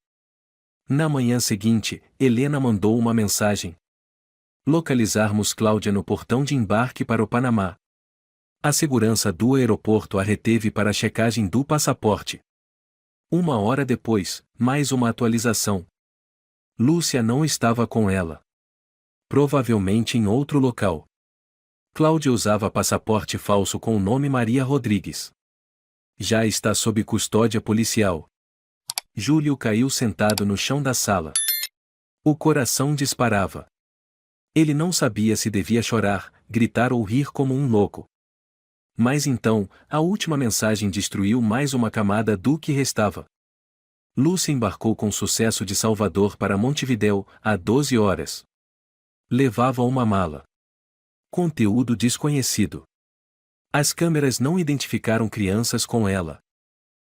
Na manhã seguinte, Helena mandou uma mensagem. Localizarmos Cláudia no portão de embarque para o Panamá. A segurança do aeroporto a reteve para a checagem do passaporte. 1 hora depois, mais uma atualização. Lúcia não estava com ela. Provavelmente em outro local. Cláudia usava passaporte falso com o nome Maria Rodrigues. Já está sob custódia policial. Júlio caiu sentado no chão da sala. O coração disparava. Ele não sabia se devia chorar, gritar ou rir como um louco. Mas então, a última mensagem destruiu mais uma camada do que restava. Lúcia embarcou com sucesso de Salvador para Montevidéu, há 12 horas. Levava uma mala. Conteúdo desconhecido. As câmeras não identificaram crianças com ela.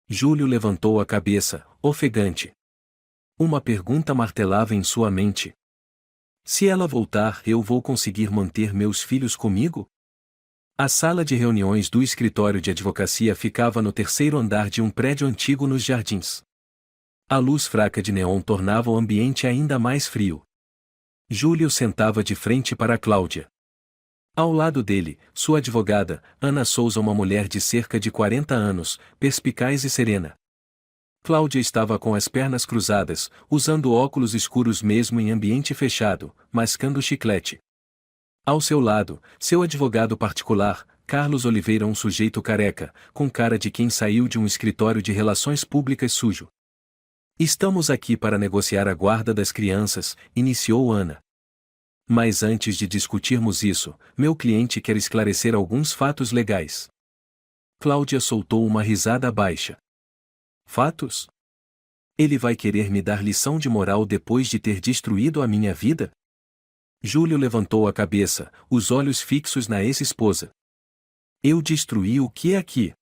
Júlio levantou a cabeça, ofegante. Uma pergunta martelava em sua mente. Se ela voltar, eu vou conseguir manter meus filhos comigo? A sala de reuniões do escritório de advocacia ficava no 3º andar de um prédio antigo nos jardins. A luz fraca de neon tornava o ambiente ainda mais frio. Júlio sentava de frente para Cláudia. Ao lado dele, sua advogada, Ana Souza, uma mulher de cerca de 40 anos, perspicaz e serena. Cláudia estava com as pernas cruzadas, usando óculos escuros mesmo em ambiente fechado, mascando chiclete. Ao seu lado, seu advogado particular, Carlos Oliveira, um sujeito careca, com cara de quem saiu de um escritório de relações públicas sujo. Estamos aqui para negociar a guarda das crianças, iniciou Ana. Mas antes de discutirmos isso, meu cliente quer esclarecer alguns fatos legais. Cláudia soltou uma risada baixa. Fatos? Ele vai querer me dar lição de moral depois de ter destruído a minha vida? Júlio levantou a cabeça, os olhos fixos na ex-esposa. Eu destruí o que é aqui?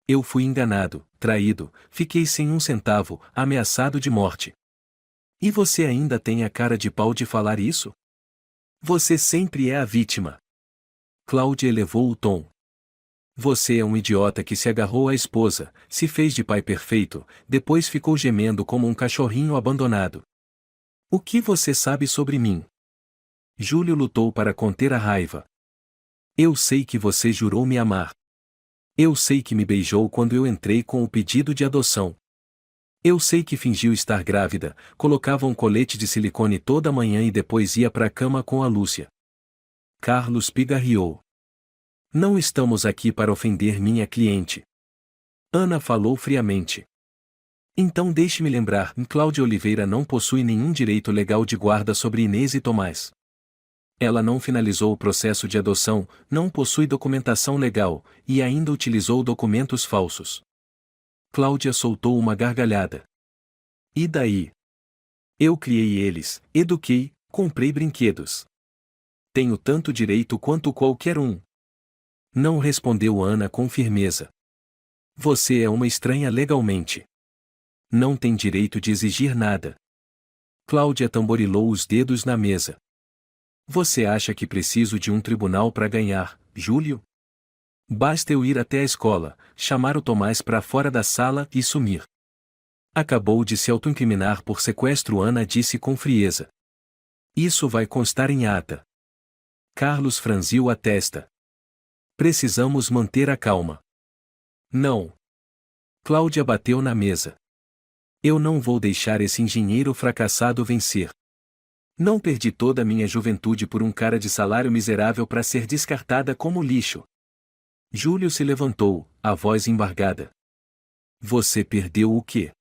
Eu fui enganado, traído, fiquei sem um centavo, ameaçado de morte. E você ainda tem a cara de pau de falar isso? Você sempre é a vítima. Cláudia elevou o tom. Você é um idiota que se agarrou à esposa, se fez de pai perfeito, depois ficou gemendo como um cachorrinho abandonado. O que você sabe sobre mim? Júlio lutou para conter a raiva. Eu sei que você jurou me amar. Eu sei que me beijou quando eu entrei com o pedido de adoção. Eu sei que fingiu estar grávida, colocava um colete de silicone toda manhã e depois ia para a cama com a Lúcia. Carlos pigarreou. Não estamos aqui para ofender minha cliente. Ana falou friamente. Então deixe-me lembrar, Cláudia Oliveira não possui nenhum direito legal de guarda sobre Inês e Tomás. Ela não finalizou o processo de adoção, não possui documentação legal, e ainda utilizou documentos falsos. Cláudia soltou uma gargalhada. E daí? Eu criei eles, eduquei, comprei brinquedos. Tenho tanto direito quanto qualquer um. Não respondeu Ana com firmeza. Você é uma estranha legalmente. Não tem direito de exigir nada. Cláudia tamborilou os dedos na mesa. Você acha que preciso de um tribunal para ganhar, Júlio? Basta eu ir até a escola, chamar o Tomás para fora da sala e sumir. Acabou de se autoincriminar por sequestro, Ana disse com frieza. Isso vai constar em ata. Carlos franziu a testa. Precisamos manter a calma. Não. Cláudia bateu na mesa. Eu não vou deixar esse engenheiro fracassado vencer. Não perdi toda a minha juventude por um cara de salário miserável para ser descartada como lixo. Júlio se levantou, a voz embargada. Você perdeu o quê?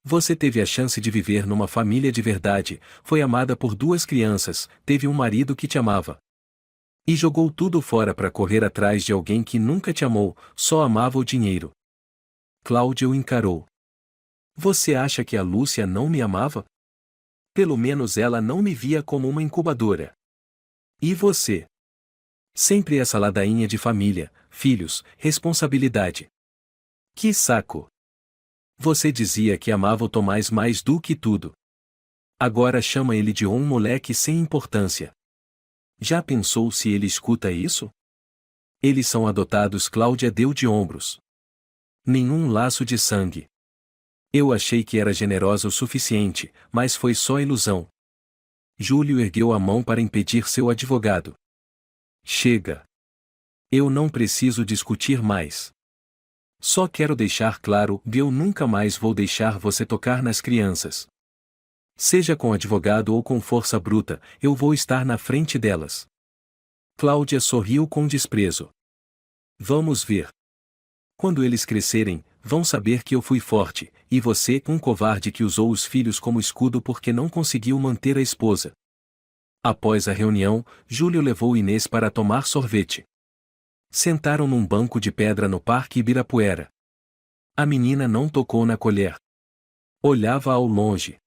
Você teve a chance de viver numa família de verdade, foi amada por 2 crianças, teve um marido que te amava. E jogou tudo fora para correr atrás de alguém que nunca te amou, só amava o dinheiro. Cláudia o encarou. Você acha que a Lúcia não me amava? Pelo menos ela não me via como uma incubadora. E você? Sempre essa ladainha de família, filhos, responsabilidade. Que saco! Você dizia que amava o Tomás mais do que tudo. Agora chama ele de um moleque sem importância. Já pensou se ele escuta isso? Eles são adotados. Cláudia deu de ombros. Nenhum laço de sangue. Eu achei que era generosa o suficiente, mas foi só ilusão. Júlio ergueu a mão para impedir seu advogado. Chega. Eu não preciso discutir mais. Só quero deixar claro que eu nunca mais vou deixar você tocar nas crianças. Seja com advogado ou com força bruta, eu vou estar na frente delas. Cláudia sorriu com desprezo. Vamos ver. Quando eles crescerem, vão saber que eu fui forte, e você, um covarde que usou os filhos como escudo porque não conseguiu manter a esposa. Após a reunião, Júlio levou Inês para tomar sorvete. Sentaram num banco de pedra no Parque Ibirapuera. A menina não tocou na colher. Olhava ao longe.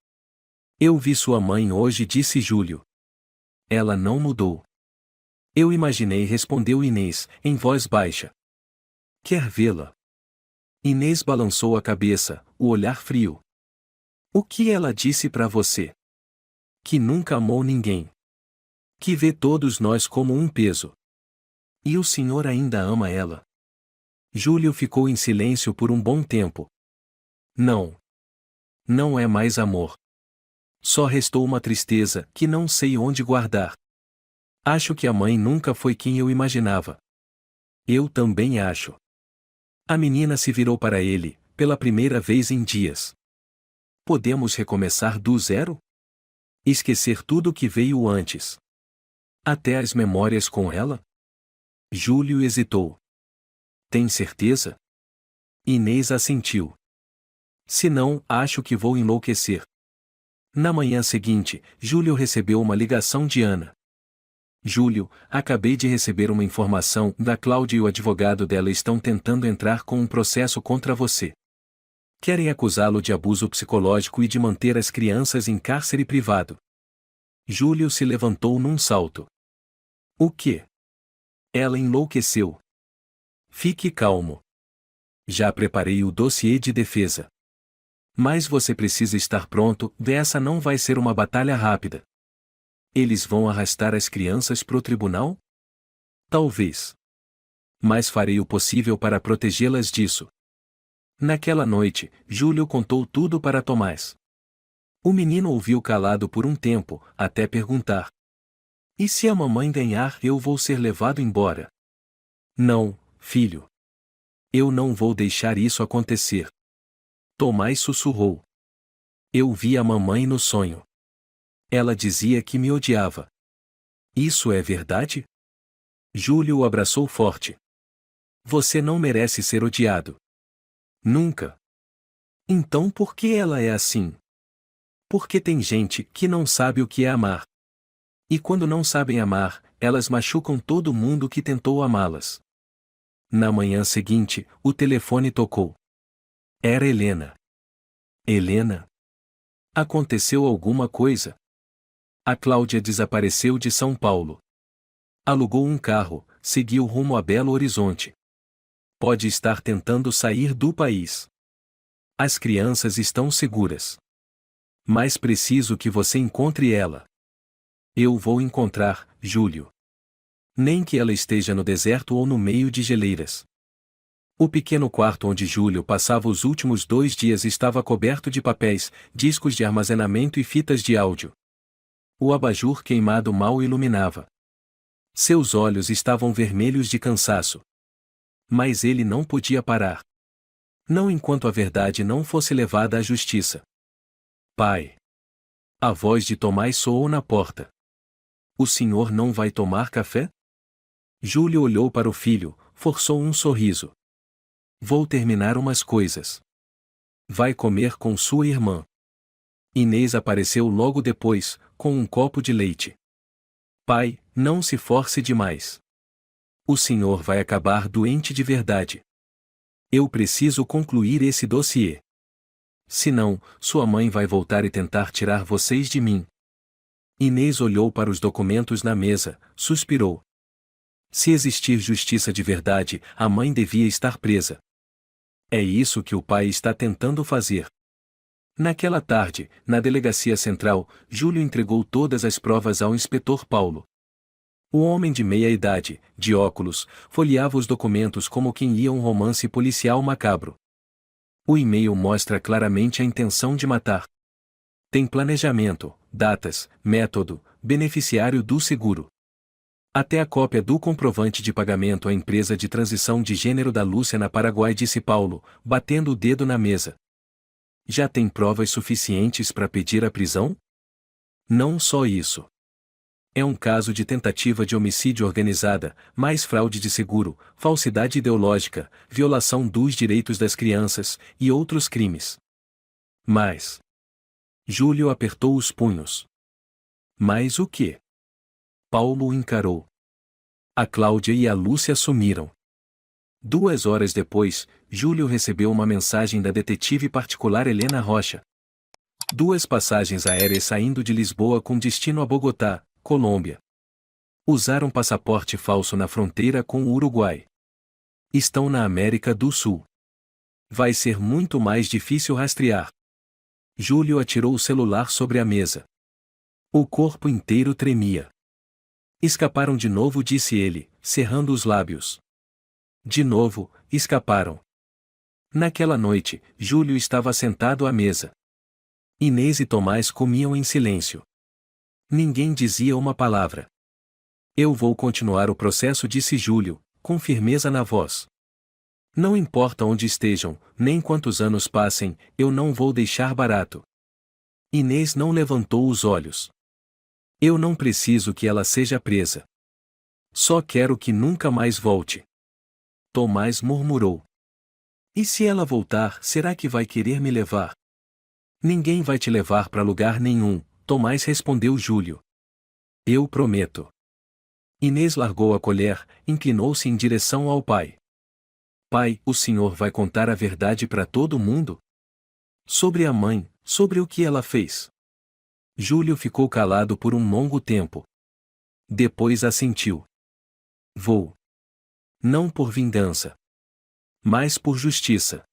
Eu vi sua mãe hoje, disse Júlio. Ela não mudou. Eu imaginei, respondeu Inês, em voz baixa. Quer vê-la? Inês balançou a cabeça, o olhar frio. O que ela disse para você? Que nunca amou ninguém. Que vê todos nós como um peso. E o senhor ainda ama ela? Júlio ficou em silêncio por um bom tempo. Não. Não é mais amor. Só restou uma tristeza que não sei onde guardar. Acho que a mãe nunca foi quem eu imaginava. Eu também acho. A menina se virou para ele, pela primeira vez em dias. Podemos recomeçar do zero? Esquecer tudo que veio antes. Até as memórias com ela? Júlio hesitou. Tem certeza? Inês assentiu. Se não, acho que vou enlouquecer. Na manhã seguinte, Júlio recebeu uma ligação de Ana. Júlio, acabei de receber uma informação da Cláudia e o advogado dela estão tentando entrar com um processo contra você. Querem acusá-lo de abuso psicológico e de manter as crianças em cárcere privado. Júlio se levantou num salto. O quê? Ela enlouqueceu. Fique calmo. Já preparei o dossiê de defesa. Mas você precisa estar pronto, essa não vai ser uma batalha rápida. Eles vão arrastar as crianças pro tribunal? Talvez. Mas farei o possível para protegê-las disso. Naquela noite, Júlio contou tudo para Tomás. O menino ouviu calado por um tempo, até perguntar. E se a mamãe ganhar, eu vou ser levado embora? Não, filho. Eu não vou deixar isso acontecer. Tomás sussurrou. Eu vi a mamãe no sonho. Ela dizia que me odiava. Isso é verdade? Júlio o abraçou forte. Você não merece ser odiado. Nunca. Então por que ela é assim? Porque tem gente que não sabe o que é amar. E quando não sabem amar, elas machucam todo mundo que tentou amá-las. Na manhã seguinte, o telefone tocou. Era Helena. Helena? Aconteceu alguma coisa? A Cláudia desapareceu de São Paulo. Alugou um carro, seguiu rumo a Belo Horizonte. Pode estar tentando sair do país. As crianças estão seguras. Mas preciso que você encontre ela. Eu vou encontrar, Júlio. Nem que ela esteja no deserto ou no meio de geleiras. O pequeno quarto onde Júlio passava os últimos 2 dias estava coberto de papéis, discos de armazenamento e fitas de áudio. O abajur queimado mal iluminava. Seus olhos estavam vermelhos de cansaço. Mas ele não podia parar. Não enquanto a verdade não fosse levada à justiça. Pai! A voz de Tomás soou na porta. O senhor não vai tomar café? Júlio olhou para o filho, forçou um sorriso. Vou terminar umas coisas. Vai comer com sua irmã. Inês apareceu logo depois, com um copo de leite. Pai, não se force demais. O senhor vai acabar doente de verdade. Eu preciso concluir esse dossiê. Senão, sua mãe vai voltar e tentar tirar vocês de mim. Inês olhou para os documentos na mesa, suspirou. Se existir justiça de verdade, a mãe devia estar presa. É isso que o pai está tentando fazer. Naquela tarde, na delegacia central, Júlio entregou todas as provas ao inspetor Paulo. O homem de meia-idade, de óculos, folheava os documentos como quem lia um romance policial macabro. O e-mail mostra claramente a intenção de matar. Tem planejamento, datas, método, beneficiário do seguro. Até a cópia do comprovante de pagamento à empresa de transição de gênero da Lúcia na Paraguai, disse Paulo, batendo o dedo na mesa. Já tem provas suficientes para pedir a prisão? Não só isso. É um caso de tentativa de homicídio organizada, mais fraude de seguro, falsidade ideológica, violação dos direitos das crianças e outros crimes. Mas... Júlio apertou os punhos. Mas o quê? Paulo o encarou. A Cláudia e a Lúcia sumiram. 2 horas depois, Júlio recebeu uma mensagem da detetive particular Helena Rocha. 2 passagens aéreas saindo de Lisboa com destino a Bogotá, Colômbia. Usaram passaporte falso na fronteira com o Uruguai. Estão na América do Sul. Vai ser muito mais difícil rastrear. Júlio atirou o celular sobre a mesa. O corpo inteiro tremia. Escaparam de novo, disse ele, cerrando os lábios. De novo, escaparam. Naquela noite, Júlio estava sentado à mesa. Inês e Tomás comiam em silêncio. Ninguém dizia uma palavra. Eu vou continuar o processo, disse Júlio, com firmeza na voz. Não importa onde estejam, nem quantos anos passem, eu não vou deixar barato. Inês não levantou os olhos. Eu não preciso que ela seja presa. Só quero que nunca mais volte. Tomás murmurou. E se ela voltar, será que vai querer me levar? Ninguém vai te levar para lugar nenhum, Tomás, respondeu Júlio. Eu prometo. Inês largou a colher, inclinou-se em direção ao pai. Pai, o senhor vai contar a verdade para todo mundo? Sobre a mãe, sobre o que ela fez. Júlio ficou calado por um longo tempo. Depois assentiu. Vou. Não por vingança. Mas por justiça.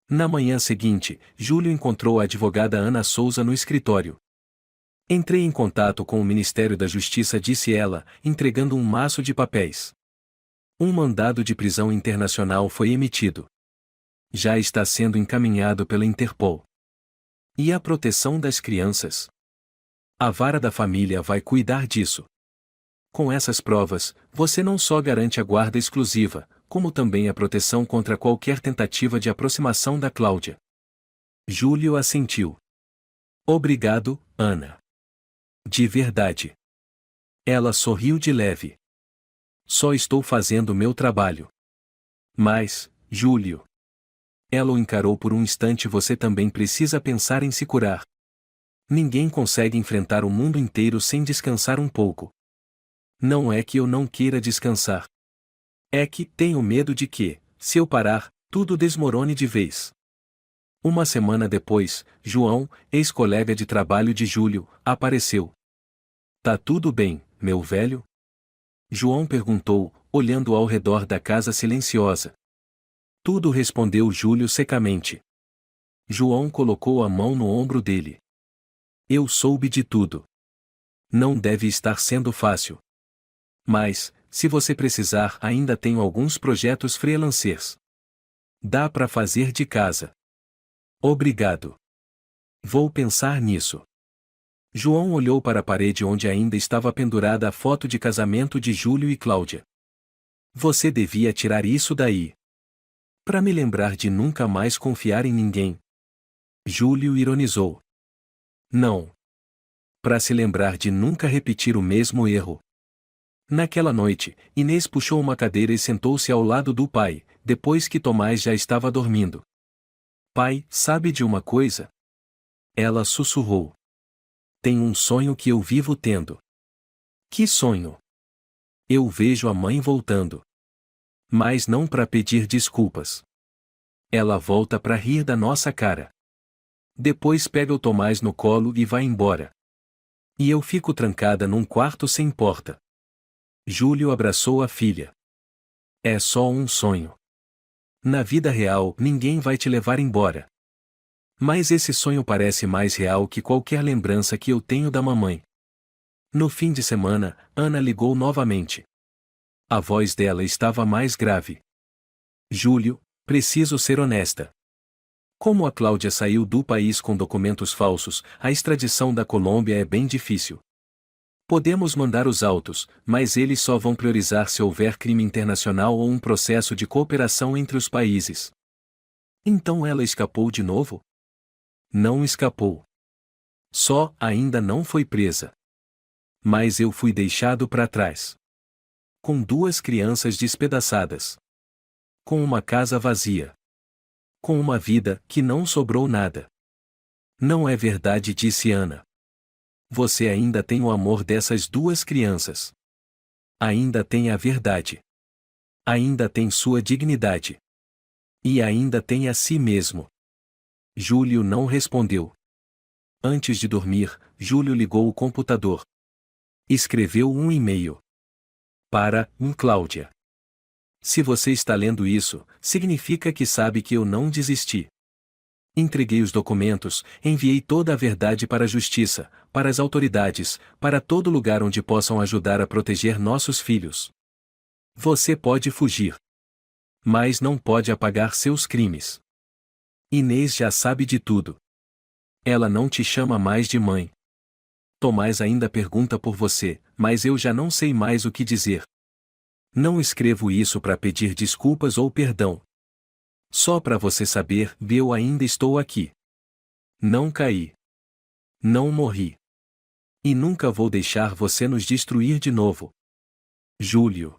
Na manhã seguinte, Júlio encontrou a advogada Ana Souza no escritório. Entrei em contato com o Ministério da Justiça, disse ela, entregando um maço de papéis. Um mandado de prisão internacional foi emitido. Já está sendo encaminhado pela Interpol. E a proteção das crianças? A vara da família vai cuidar disso. Com essas provas, você não só garante a guarda exclusiva, como também a proteção contra qualquer tentativa de aproximação da Cláudia. Júlio assentiu. Obrigado, Ana. De verdade. Ela sorriu de leve. Só estou fazendo meu trabalho. Mas, Júlio. Ela o encarou por um instante. Você também precisa pensar em se curar. Ninguém consegue enfrentar o mundo inteiro sem descansar um pouco. Não é que eu não queira descansar. É que tenho medo de que, se eu parar, tudo desmorone de vez. Uma semana depois, João, ex-colega de trabalho de Júlio, apareceu. Tá tudo bem, meu velho? João perguntou, olhando ao redor da casa silenciosa. Tudo, respondeu Júlio secamente. João colocou a mão no ombro dele. Eu soube de tudo. Não deve estar sendo fácil. Mas, se você precisar, ainda tenho alguns projetos freelancers. Dá para fazer de casa. Obrigado. Vou pensar nisso. João olhou para a parede onde ainda estava pendurada a foto de casamento de Júlio e Cláudia. Você devia tirar isso daí. Para me lembrar de nunca mais confiar em ninguém. Júlio ironizou. Não. Para se lembrar de nunca repetir o mesmo erro. Naquela noite, Inês puxou uma cadeira e sentou-se ao lado do pai, depois que Tomás já estava dormindo. Pai, sabe de uma coisa? Ela sussurrou. Tenho um sonho que eu vivo tendo. Que sonho? Eu vejo a mãe voltando. Mas não para pedir desculpas. Ela volta para rir da nossa cara. Depois pega o Tomás no colo e vai embora. E eu fico trancada num quarto sem porta. Júlio abraçou a filha. É só um sonho. Na vida real, ninguém vai te levar embora. Mas esse sonho parece mais real que qualquer lembrança que eu tenho da mamãe. No fim de semana, Ana ligou novamente. A voz dela estava mais grave. Júlio, preciso ser honesta. Como a Cláudia saiu do país com documentos falsos, a extradição da Colômbia é bem difícil. Podemos mandar os autos, mas eles só vão priorizar se houver crime internacional ou um processo de cooperação entre os países. Então ela escapou de novo? Não escapou. Só ainda não foi presa. Mas eu fui deixado para trás. Com 2 crianças despedaçadas. Com uma casa vazia. Com uma vida que não sobrou nada. Não é verdade, disse Ana. Você ainda tem o amor dessas 2 crianças. Ainda tem a verdade. Ainda tem sua dignidade. E ainda tem a si mesmo. Júlio não respondeu. Antes de dormir, Júlio ligou o computador. Escreveu um e-mail. Para Cláudia. Se você está lendo isso, significa que sabe que eu não desisti. Entreguei os documentos, enviei toda a verdade para a justiça, para as autoridades, para todo lugar onde possam ajudar a proteger nossos filhos. Você pode fugir. Mas não pode apagar seus crimes. Inês já sabe de tudo. Ela não te chama mais de mãe. Tomás ainda pergunta por você, mas eu já não sei mais o que dizer. Não escrevo isso para pedir desculpas ou perdão. Só para você saber, eu ainda estou aqui. Não caí. Não morri. E nunca vou deixar você nos destruir de novo. Júlio.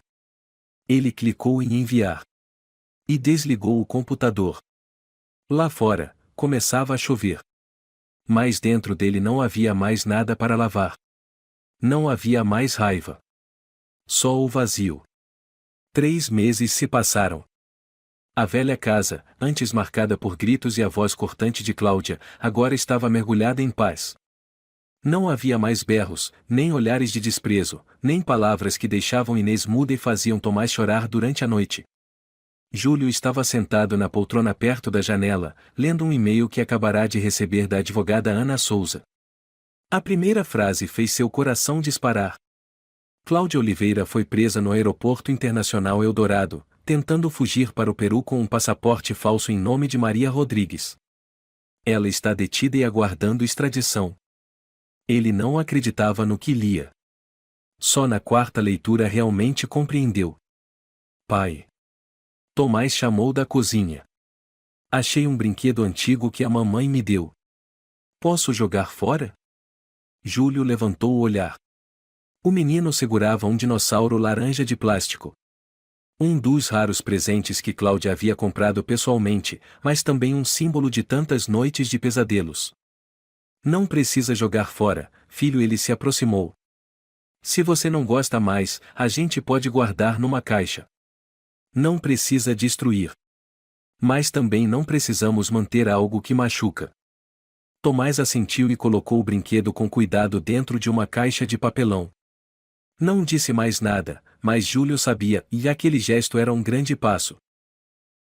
Ele clicou em enviar. E desligou o computador. Lá fora, começava a chover. Mas dentro dele não havia mais nada para lavar. Não havia mais raiva. Só o vazio. 3 meses se passaram. A velha casa, antes marcada por gritos e a voz cortante de Cláudia, agora estava mergulhada em paz. Não havia mais berros, nem olhares de desprezo, nem palavras que deixavam Inês muda e faziam Tomás chorar durante a noite. Júlio estava sentado na poltrona perto da janela, lendo um e-mail que acabará de receber da advogada Ana Souza. A primeira frase fez seu coração disparar. Cláudia Oliveira foi presa no Aeroporto Internacional Eldorado, tentando fugir para o Peru com um passaporte falso em nome de Maria Rodrigues. Ela está detida e aguardando extradição. Ele não acreditava no que lia. Só na 4ª leitura realmente compreendeu. Pai. Tomás chamou da cozinha. Achei um brinquedo antigo que a mamãe me deu. Posso jogar fora? Júlio levantou o olhar. O menino segurava um dinossauro laranja de plástico. Um dos raros presentes que Cláudia havia comprado pessoalmente, mas também um símbolo de tantas noites de pesadelos. Não precisa jogar fora, filho, ele se aproximou. Se você não gosta mais, a gente pode guardar numa caixa. Não precisa destruir. Mas também não precisamos manter algo que machuca. Tomás assentiu e colocou o brinquedo com cuidado dentro de uma caixa de papelão. Não disse mais nada, mas Júlio sabia, e aquele gesto era um grande passo.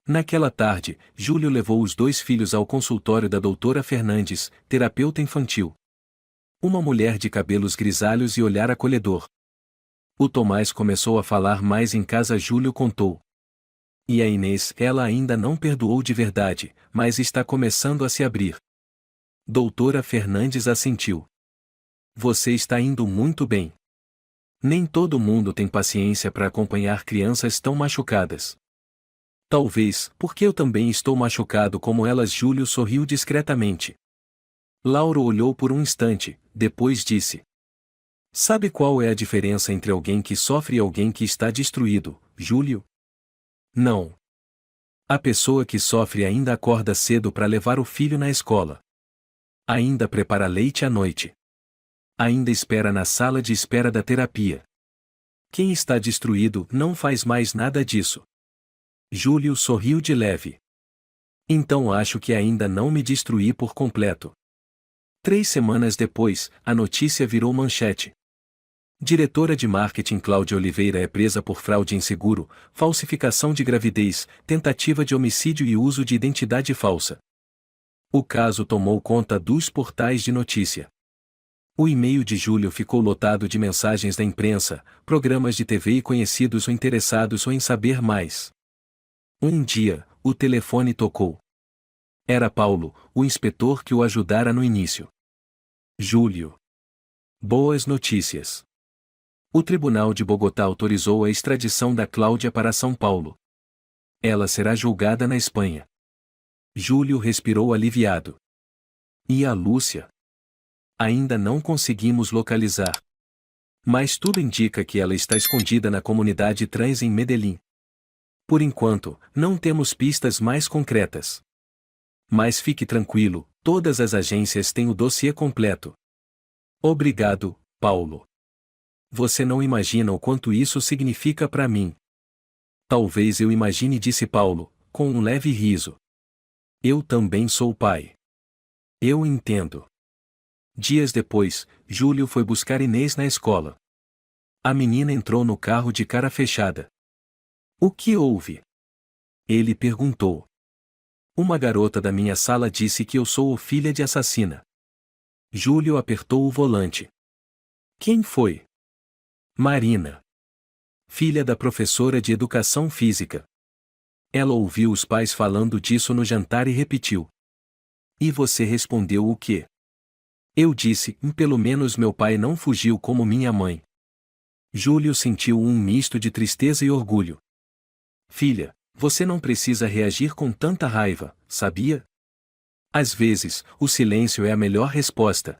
Naquela tarde, Júlio levou os 2 filhos ao consultório da doutora Fernandes, terapeuta infantil. Uma mulher de cabelos grisalhos e olhar acolhedor. O Tomás começou a falar mais em casa. Júlio contou. E a Inês, ela ainda não perdoou de verdade, mas está começando a se abrir. Doutora Fernandes assentiu. Você está indo muito bem. Nem todo mundo tem paciência para acompanhar crianças tão machucadas. Talvez, porque eu também estou machucado como elas. Júlio sorriu discretamente. Lauro olhou por um instante, depois disse. Sabe qual é a diferença entre alguém que sofre e alguém que está destruído, Júlio? Não. A pessoa que sofre ainda acorda cedo para levar o filho na escola. Ainda prepara leite à noite. Ainda espera na sala de espera da terapia. Quem está destruído não faz mais nada disso. Júlio sorriu de leve. Então acho que ainda não me destruí por completo. 3 semanas depois, a notícia virou manchete. Diretora de marketing Cláudia Oliveira é presa por fraude em seguro, falsificação de gravidez, tentativa de homicídio e uso de identidade falsa. O caso tomou conta dos portais de notícia. O e-mail de Júlio ficou lotado de mensagens da imprensa, programas de TV e conhecidos ou interessados em saber mais. Um dia, o telefone tocou. Era Paulo, o inspetor que o ajudara no início. Júlio. Boas notícias. O Tribunal de Bogotá autorizou a extradição da Cláudia para São Paulo. Ela será julgada na Espanha. Júlio respirou aliviado. E a Lúcia? Ainda não conseguimos localizar. Mas tudo indica que ela está escondida na comunidade trans em Medellín. Por enquanto, não temos pistas mais concretas. Mas fique tranquilo, todas as agências têm o dossiê completo. Obrigado, Paulo. Você não imagina o quanto isso significa para mim. Talvez eu imagine, disse Paulo, com um leve riso. Eu também sou pai. Eu entendo. Dias depois, Júlio foi buscar Inês na escola. A menina entrou no carro de cara fechada. O que houve? Ele perguntou. Uma garota da minha sala disse que eu sou filha de assassina. Júlio apertou o volante. Quem foi? Marina. Filha da professora de educação física. Ela ouviu os pais falando disso no jantar e repetiu. E você respondeu o quê? Eu disse, pelo menos meu pai não fugiu como minha mãe. Júlio sentiu um misto de tristeza e orgulho. Filha, você não precisa reagir com tanta raiva, sabia? Às vezes, o silêncio é a melhor resposta.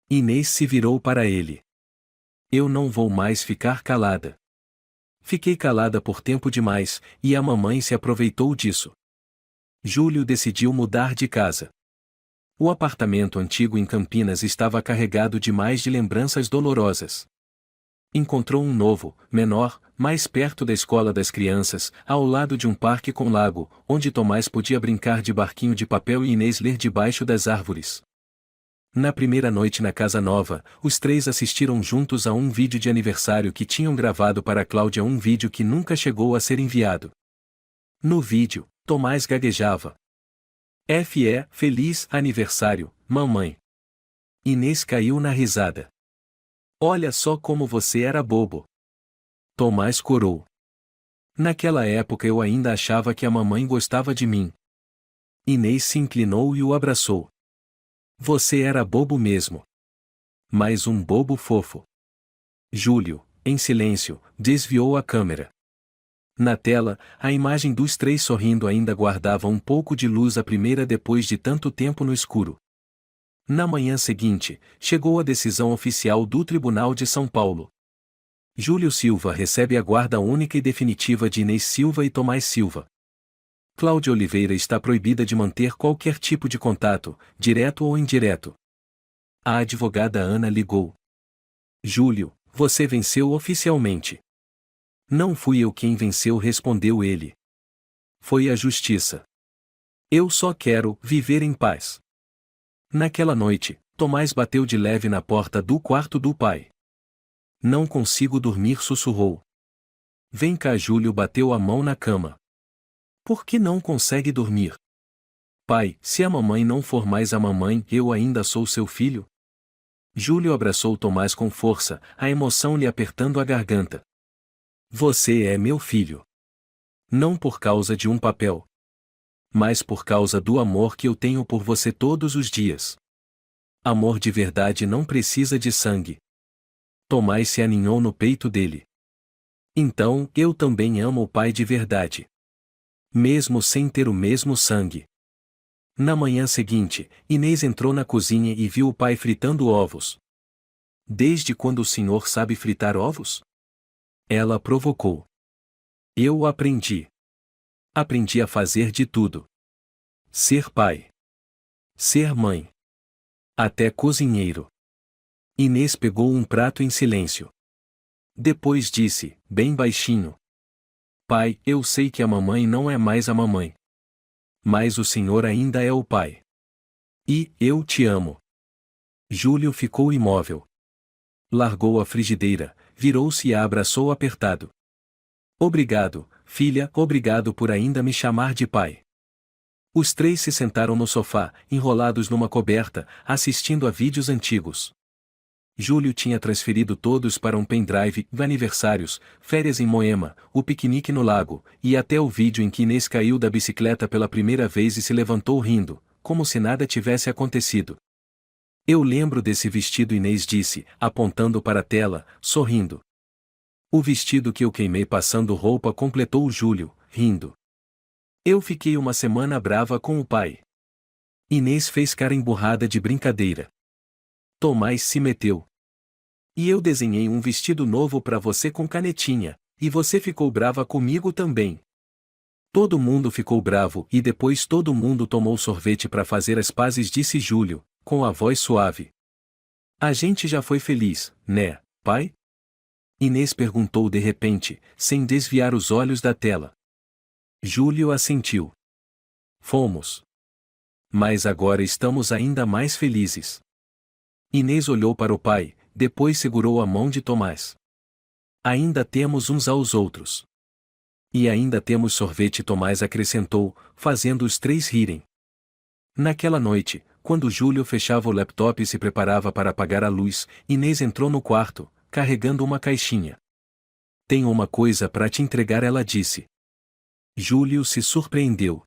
Inês se virou para ele. Eu não vou mais ficar calada. Fiquei calada por tempo demais, e a mamãe se aproveitou disso. Júlio decidiu mudar de casa. O apartamento antigo em Campinas estava carregado demais de lembranças dolorosas. Encontrou um novo, menor, mais perto da escola das crianças, ao lado de um parque com lago, onde Tomás podia brincar de barquinho de papel e Inês ler debaixo das árvores. Na primeira noite na casa nova, os 3 assistiram juntos a um vídeo de aniversário que tinham gravado para Cláudia, um vídeo que nunca chegou a ser enviado. No vídeo, Tomás gaguejava. Feliz aniversário, mamãe. Inês caiu na risada. Olha só como você era bobo. Tomás corou. Naquela época eu ainda achava que a mamãe gostava de mim. Inês se inclinou e o abraçou. Você era bobo mesmo. Mas um bobo fofo. Júlio, em silêncio, desviou a câmera. Na tela, a imagem dos 3 sorrindo ainda guardava um pouco de luz, a primeira depois de tanto tempo no escuro. Na manhã seguinte, chegou a decisão oficial do Tribunal de São Paulo. Júlio Silva recebe a guarda única e definitiva de Inês Silva e Tomás Silva. Cláudia Oliveira está proibida de manter qualquer tipo de contato, direto ou indireto. A advogada Ana ligou. Júlio, você venceu oficialmente. Não fui eu quem venceu, respondeu ele. Foi a justiça. Eu só quero viver em paz. Naquela noite, Tomás bateu de leve na porta do quarto do pai. Não consigo dormir, sussurrou. Vem cá, Júlio bateu a mão na cama. Por que não consegue dormir? Pai, se a mamãe não for mais a mamãe, eu ainda sou seu filho? Júlio abraçou Tomás com força, a emoção lhe apertando a garganta. Você é meu filho. Não por causa de um papel, mas por causa do amor que eu tenho por você todos os dias. Amor de verdade não precisa de sangue. Tomás se aninhou no peito dele. Então, eu também amo o pai de verdade. Mesmo sem ter o mesmo sangue. Na manhã seguinte, Inês entrou na cozinha e viu o pai fritando ovos. Desde quando o senhor sabe fritar ovos? Ela provocou. Eu aprendi. Aprendi a fazer de tudo. Ser pai. Ser mãe. Até cozinheiro. Inês pegou um prato em silêncio. Depois disse, bem baixinho. Pai, eu sei que a mamãe não é mais a mamãe. Mas o senhor ainda é o pai. E, eu te amo. Júlio ficou imóvel. Largou a frigideira, virou-se e a abraçou apertado. Obrigado, filha, obrigado por ainda me chamar de pai. Os três se sentaram no sofá, enrolados numa coberta, assistindo a vídeos antigos. Júlio tinha transferido todos para um pendrive, aniversários, férias em Moema, o piquenique no lago, e até o vídeo em que Inês caiu da bicicleta pela primeira vez e se levantou rindo, como se nada tivesse acontecido. Eu lembro desse vestido, Inês disse, apontando para a tela, sorrindo. O vestido que eu queimei passando roupa, completou Júlio, rindo. Eu fiquei uma semana brava com o pai. Inês fez cara emburrada de brincadeira. Tomás se meteu. E eu desenhei um vestido novo para você com canetinha, e você ficou brava comigo também. Todo mundo ficou bravo e depois todo mundo tomou sorvete para fazer as pazes, disse Júlio, com a voz suave. A gente já foi feliz, né, pai? Inês perguntou de repente, sem desviar os olhos da tela. Júlio assentiu. Fomos. Mas agora estamos ainda mais felizes. Inês olhou para o pai, depois segurou a mão de Tomás. Ainda temos uns aos outros. E ainda temos sorvete, Tomás acrescentou, fazendo os três rirem. Naquela noite, quando Júlio fechava o laptop e se preparava para apagar a luz, Inês entrou no quarto, carregando uma caixinha. Tenho uma coisa para te entregar, ela disse. Júlio se surpreendeu.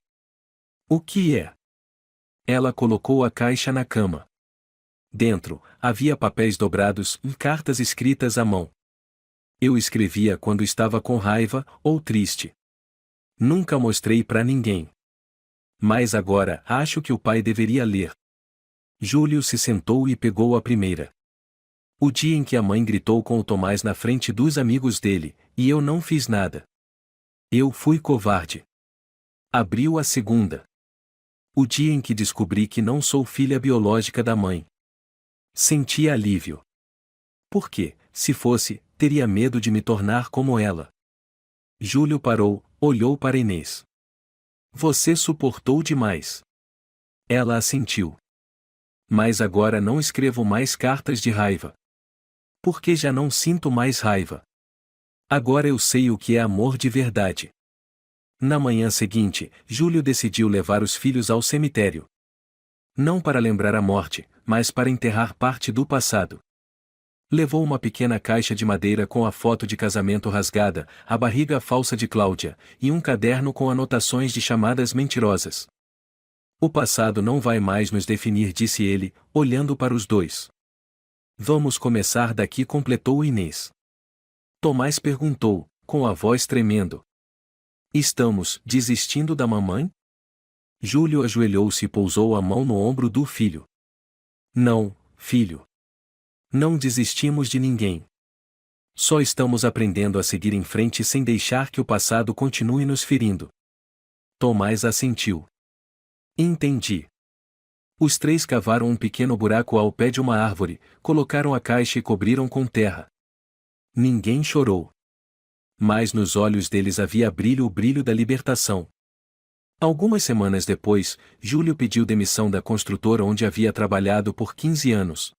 O que é? Ela colocou a caixa na cama. Dentro, havia papéis dobrados e cartas escritas à mão. Eu escrevia quando estava com raiva ou triste. Nunca mostrei para ninguém. Mas agora acho que o pai deveria ler. Júlio se sentou e pegou a primeira. O dia em que a mãe gritou com o Tomás na frente dos amigos dele, e eu não fiz nada. Eu fui covarde. Abriu a segunda. O dia em que descobri que não sou filha biológica da mãe. Senti alívio. Porque, se fosse, teria medo de me tornar como ela. Júlio parou, olhou para Inês. Você suportou demais. Ela assentiu. Mas agora não escrevo mais cartas de raiva. Porque já não sinto mais raiva. Agora eu sei o que é amor de verdade. Na manhã seguinte, Júlio decidiu levar os filhos ao cemitério. Não para lembrar a morte, mas para enterrar parte do passado. Levou uma pequena caixa de madeira com a foto de casamento rasgada, a barriga falsa de Cláudia, e um caderno com anotações de chamadas mentirosas. O passado não vai mais nos definir, disse ele, olhando para os dois. Vamos começar daqui, completou Inês. Tomás perguntou, com a voz tremendo. Estamos desistindo da mamãe? Júlio ajoelhou-se e pousou a mão no ombro do filho. Não, filho. Não desistimos de ninguém. Só estamos aprendendo a seguir em frente sem deixar que o passado continue nos ferindo. Tomás assentiu. Entendi. Os três cavaram um pequeno buraco ao pé de uma árvore, colocaram a caixa e cobriram com terra. Ninguém chorou. Mas nos olhos deles havia brilho, o brilho da libertação. Algumas semanas depois, Júlio pediu demissão da construtora onde havia trabalhado por 15 anos.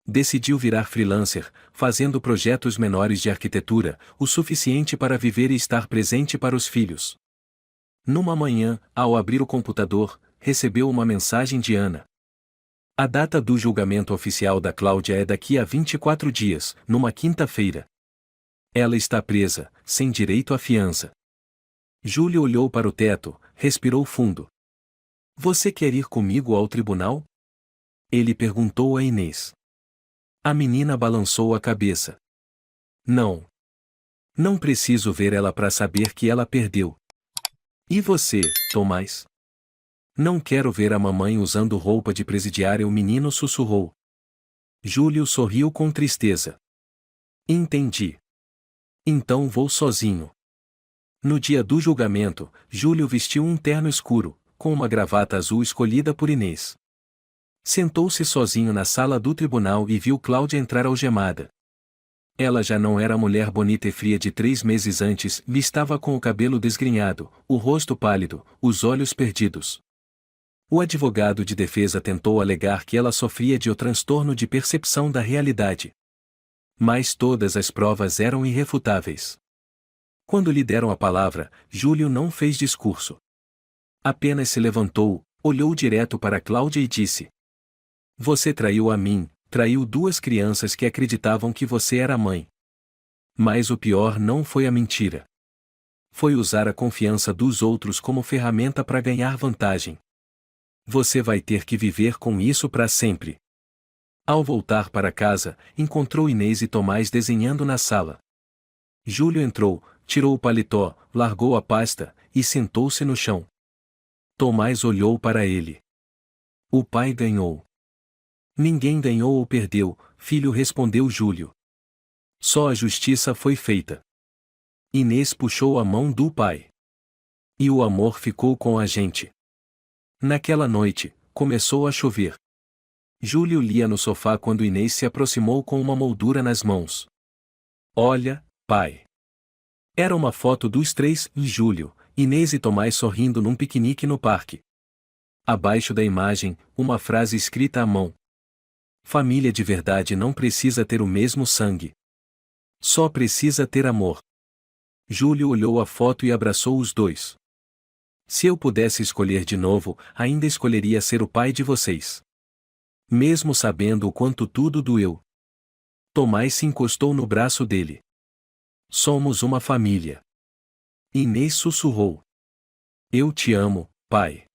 Decidiu virar freelancer, fazendo projetos menores de arquitetura, o suficiente para viver e estar presente para os filhos. Numa manhã, ao abrir o computador, recebeu uma mensagem de Ana. A data do julgamento oficial da Cláudia é daqui a 24 dias, numa quinta-feira. Ela está presa, sem direito à fiança. Júlio olhou para o teto, respirou fundo. Você quer ir comigo ao tribunal? Ele perguntou a Inês. A menina balançou a cabeça. Não. Não preciso ver ela para saber que ela perdeu. E você, Tomás? Não quero ver a mamãe usando roupa de presidiária, o menino sussurrou. Júlio sorriu com tristeza. Entendi. Então vou sozinho. No dia do julgamento, Júlio vestiu um terno escuro, com uma gravata azul escolhida por Inês. Sentou-se sozinho na sala do tribunal e viu Cláudia entrar algemada. Ela já não era a mulher bonita e fria de 3 meses antes, e estava com o cabelo desgrenhado, o rosto pálido, os olhos perdidos. O advogado de defesa tentou alegar que ela sofria de um transtorno de percepção da realidade. Mas todas as provas eram irrefutáveis. Quando lhe deram a palavra, Júlio não fez discurso. Apenas se levantou, olhou direto para Cláudia e disse: Você traiu a mim, traiu 2 crianças que acreditavam que você era mãe. Mas o pior não foi a mentira. Foi usar a confiança dos outros como ferramenta para ganhar vantagem. Você vai ter que viver com isso para sempre. Ao voltar para casa, encontrou Inês e Tomás desenhando na sala. Júlio entrou, tirou o paletó, largou a pasta, e sentou-se no chão. Tomás olhou para ele. O pai ganhou. Ninguém ganhou ou perdeu, filho, respondeu Júlio. Só a justiça foi feita. Inês puxou a mão do pai. E o amor ficou com a gente. Naquela noite, começou a chover. Júlio lia no sofá quando Inês se aproximou com uma moldura nas mãos. Olha, pai. Era uma foto dos 3, Júlio, Inês e Tomás sorrindo num piquenique no parque. Abaixo da imagem, uma frase escrita à mão. Família de verdade não precisa ter o mesmo sangue. Só precisa ter amor. Júlio olhou a foto e abraçou os 2. Se eu pudesse escolher de novo, ainda escolheria ser o pai de vocês. Mesmo sabendo o quanto tudo doeu. Tomás se encostou no braço dele. Somos uma família. Inês sussurrou. Eu te amo, pai.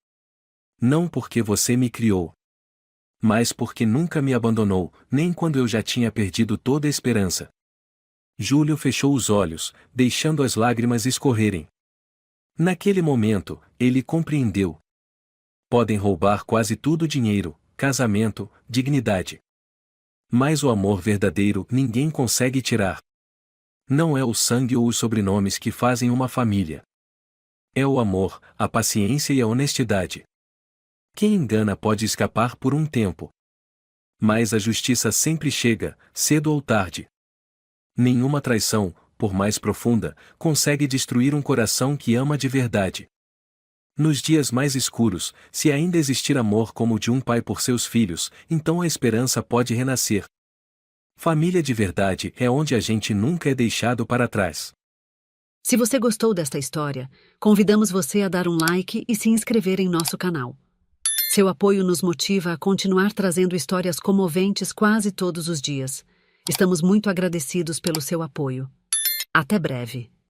Não porque você me criou. Mas porque nunca me abandonou, nem quando eu já tinha perdido toda a esperança. Júlio fechou os olhos, deixando as lágrimas escorrerem. Naquele momento, ele compreendeu. Podem roubar quase tudo: dinheiro, casamento, dignidade. Mas o amor verdadeiro ninguém consegue tirar. Não é o sangue ou os sobrenomes que fazem uma família. É o amor, a paciência e a honestidade. Quem engana pode escapar por um tempo. Mas a justiça sempre chega, cedo ou tarde. Nenhuma traição, por mais profunda, consegue destruir um coração que ama de verdade. Nos dias mais escuros, se ainda existir amor como o de um pai por seus filhos, então a esperança pode renascer. Família de verdade é onde a gente nunca é deixado para trás.
Se você gostou desta história, convidamos você a dar um like e se inscrever em nosso canal. Seu apoio nos motiva a continuar trazendo histórias comoventes quase todos os dias. Estamos muito agradecidos pelo seu apoio. Até breve.